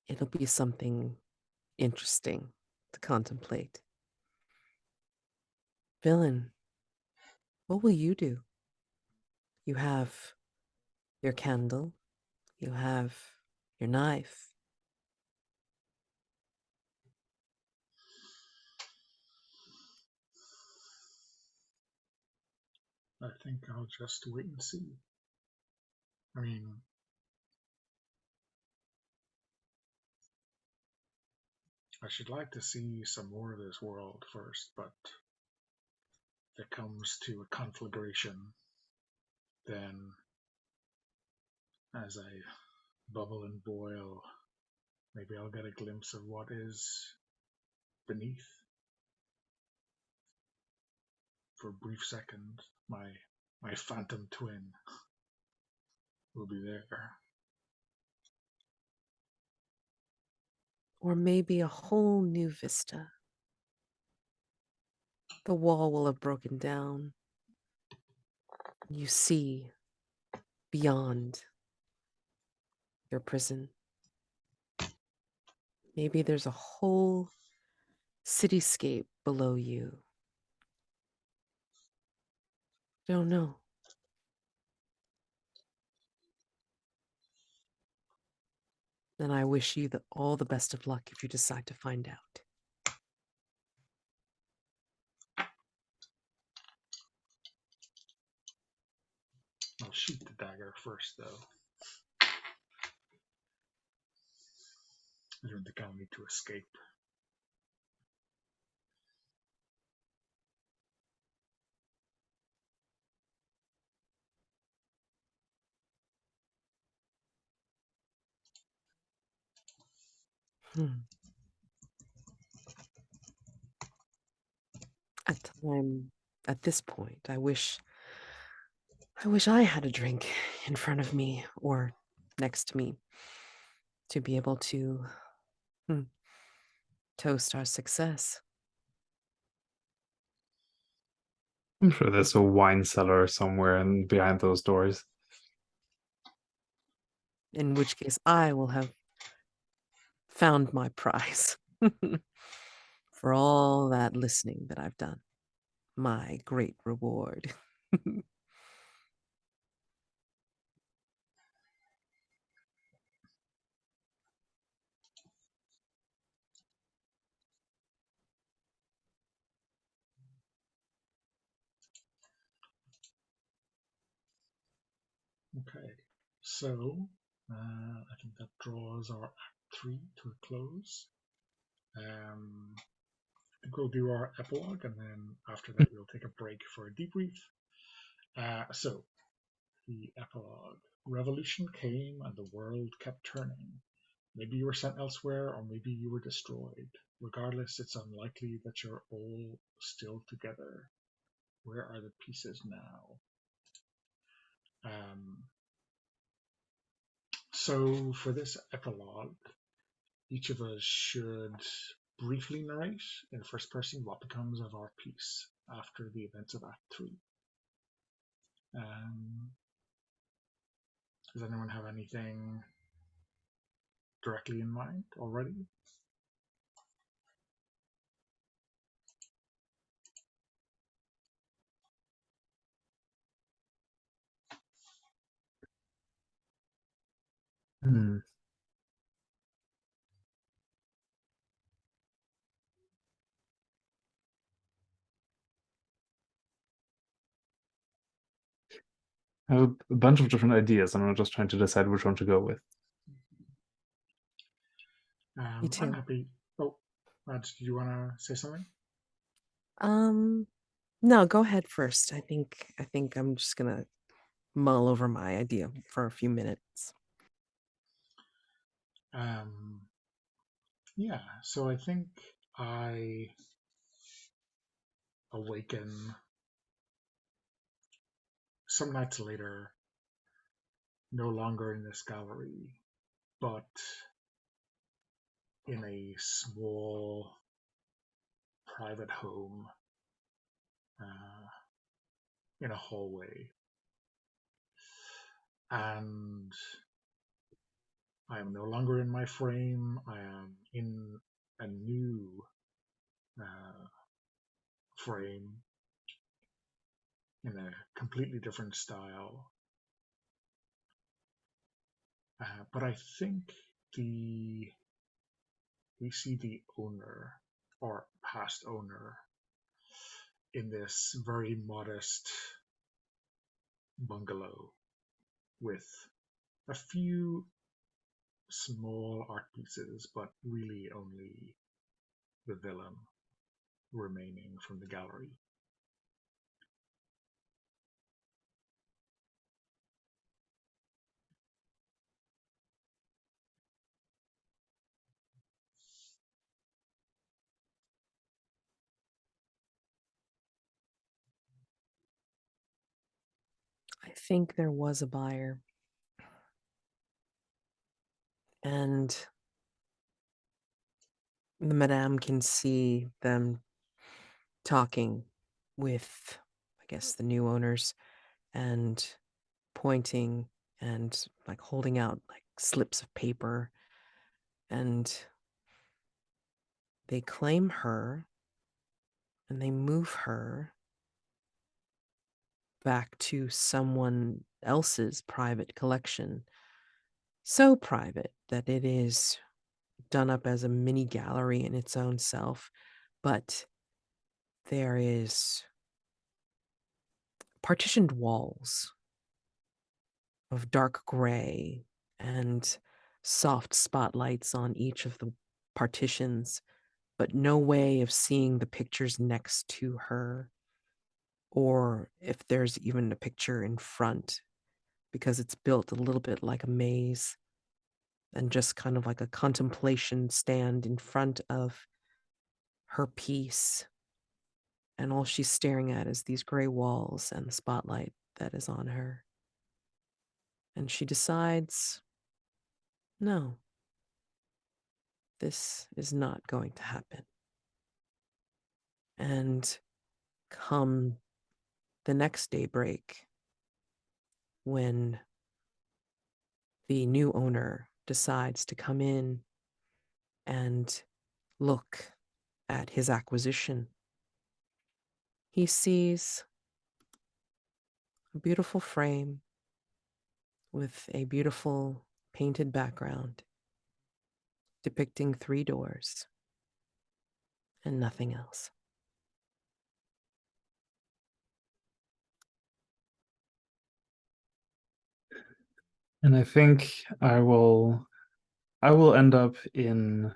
it'll be something interesting to contemplate. Villain, what will you do? You have your candle, you have your knife. I think I'll just wait and see. I mean, I should like to see some more of this world first, but if it comes to a conflagration, then as I bubble and boil, maybe I'll get a glimpse of what is beneath. For a brief second, my phantom twin will be there. Or maybe a whole new vista. The wall will have broken down. You see beyond your prison. Maybe there's a whole cityscape below you. Don't know. And I wish you all the best of luck if you decide to find out. I'll shoot the dagger first, though. I don't think I'll need to escape. At this point, I wish I had a drink in front of me or next to me to be able to toast our success. I'm sure there's a wine cellar somewhere behind those doors. In which case, I will have found my prize for all that listening that I've done. My great reward. Okay, so I think that draws our Act 3 to a close. I think we'll do our epilogue, and then after that we'll take a break for a debrief. So, the epilogue. Revolution came and the world kept turning. Maybe you were sent elsewhere, or maybe you were destroyed. Regardless, it's unlikely that you're all still together. Where are the pieces now? So for this epilogue, each of us should briefly narrate in first person what becomes of our piece after the events of Act 3. Does anyone have anything directly in mind already? Hmm. I have a bunch of different ideas, and I'm just trying to decide which one to go with. Me too. I'm happy. Oh, do you want to say something? No, go ahead first. I think I'm just gonna mull over my idea for a few minutes. Yeah, so I think I awaken some nights later, no longer in this gallery, but in a small private home in a hallway. And I am no longer in my frame. I am in a new frame in a completely different style. But I think we see the owner or past owner in this very modest bungalow with a few small art pieces, but really only the villain remaining from the gallery. I think there was a buyer, and the madame can see them talking with, I guess, the new owners, and pointing and like holding out like slips of paper, and they claim her and they move her back to someone else's private collection. So private that it is done up as a mini gallery in its own self, but there is partitioned walls of dark gray and soft spotlights on each of the partitions, but no way of seeing the pictures next to her, or if there's even a picture in front, because it's built a little bit like a maze and just kind of like a contemplation stand in front of her piece. And all she's staring at is these gray walls and the spotlight that is on her. And she decides, no, this is not going to happen. And come the next daybreak, when the new owner decides to come in and look at his acquisition, he sees a beautiful frame with a beautiful painted background depicting 3 doors and nothing else. And I think I will end up in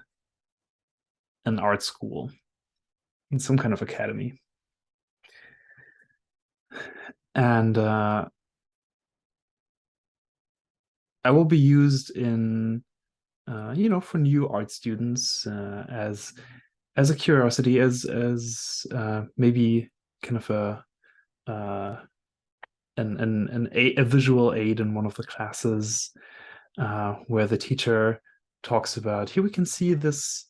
an art school, in some kind of academy. And I will be used in, for new art students as a curiosity, as maybe kind of a visual aid in one of the classes, where the teacher talks about, here we can see this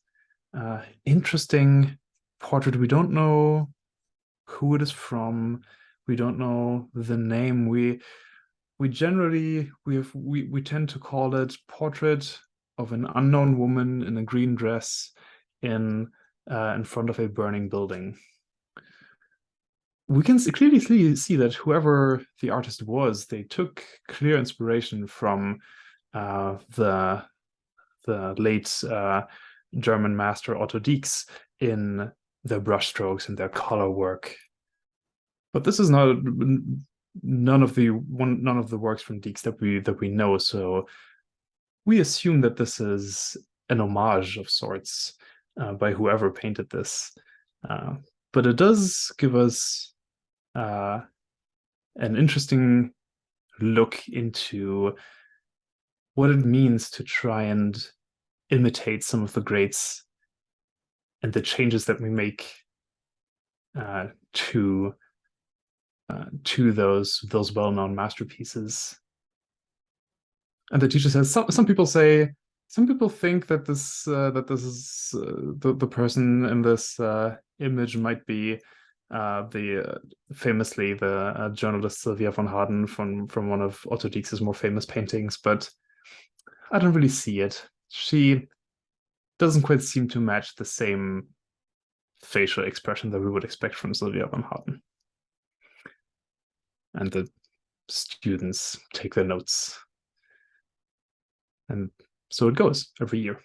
interesting portrait. We don't know who it is from. We don't know the name. We generally we tend to call it portrait of an unknown woman in a green dress in front of a burning building. We can clearly see that whoever the artist was, they took clear inspiration from the late German master Otto Dix in their brushstrokes and their color work. But this is not none of the works from Dix that we know. So we assume that this is an homage of sorts by whoever painted this. But it does give us an interesting look into what it means to try and imitate some of the greats and the changes that we make to those well-known masterpieces. And the teacher says some people think that this is the person in this image might be famously the journalist Sylvia von Harden from one of Otto Dix's more famous paintings, but I don't really see it. She doesn't quite seem to match the same facial expression that we would expect from Sylvia von Harden. And the students take their notes. And so it goes every year.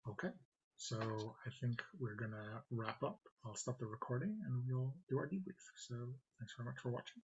Okay, so I think we're gonna wrap up. I'll stop the recording and we'll do our debrief. So thanks very much for watching.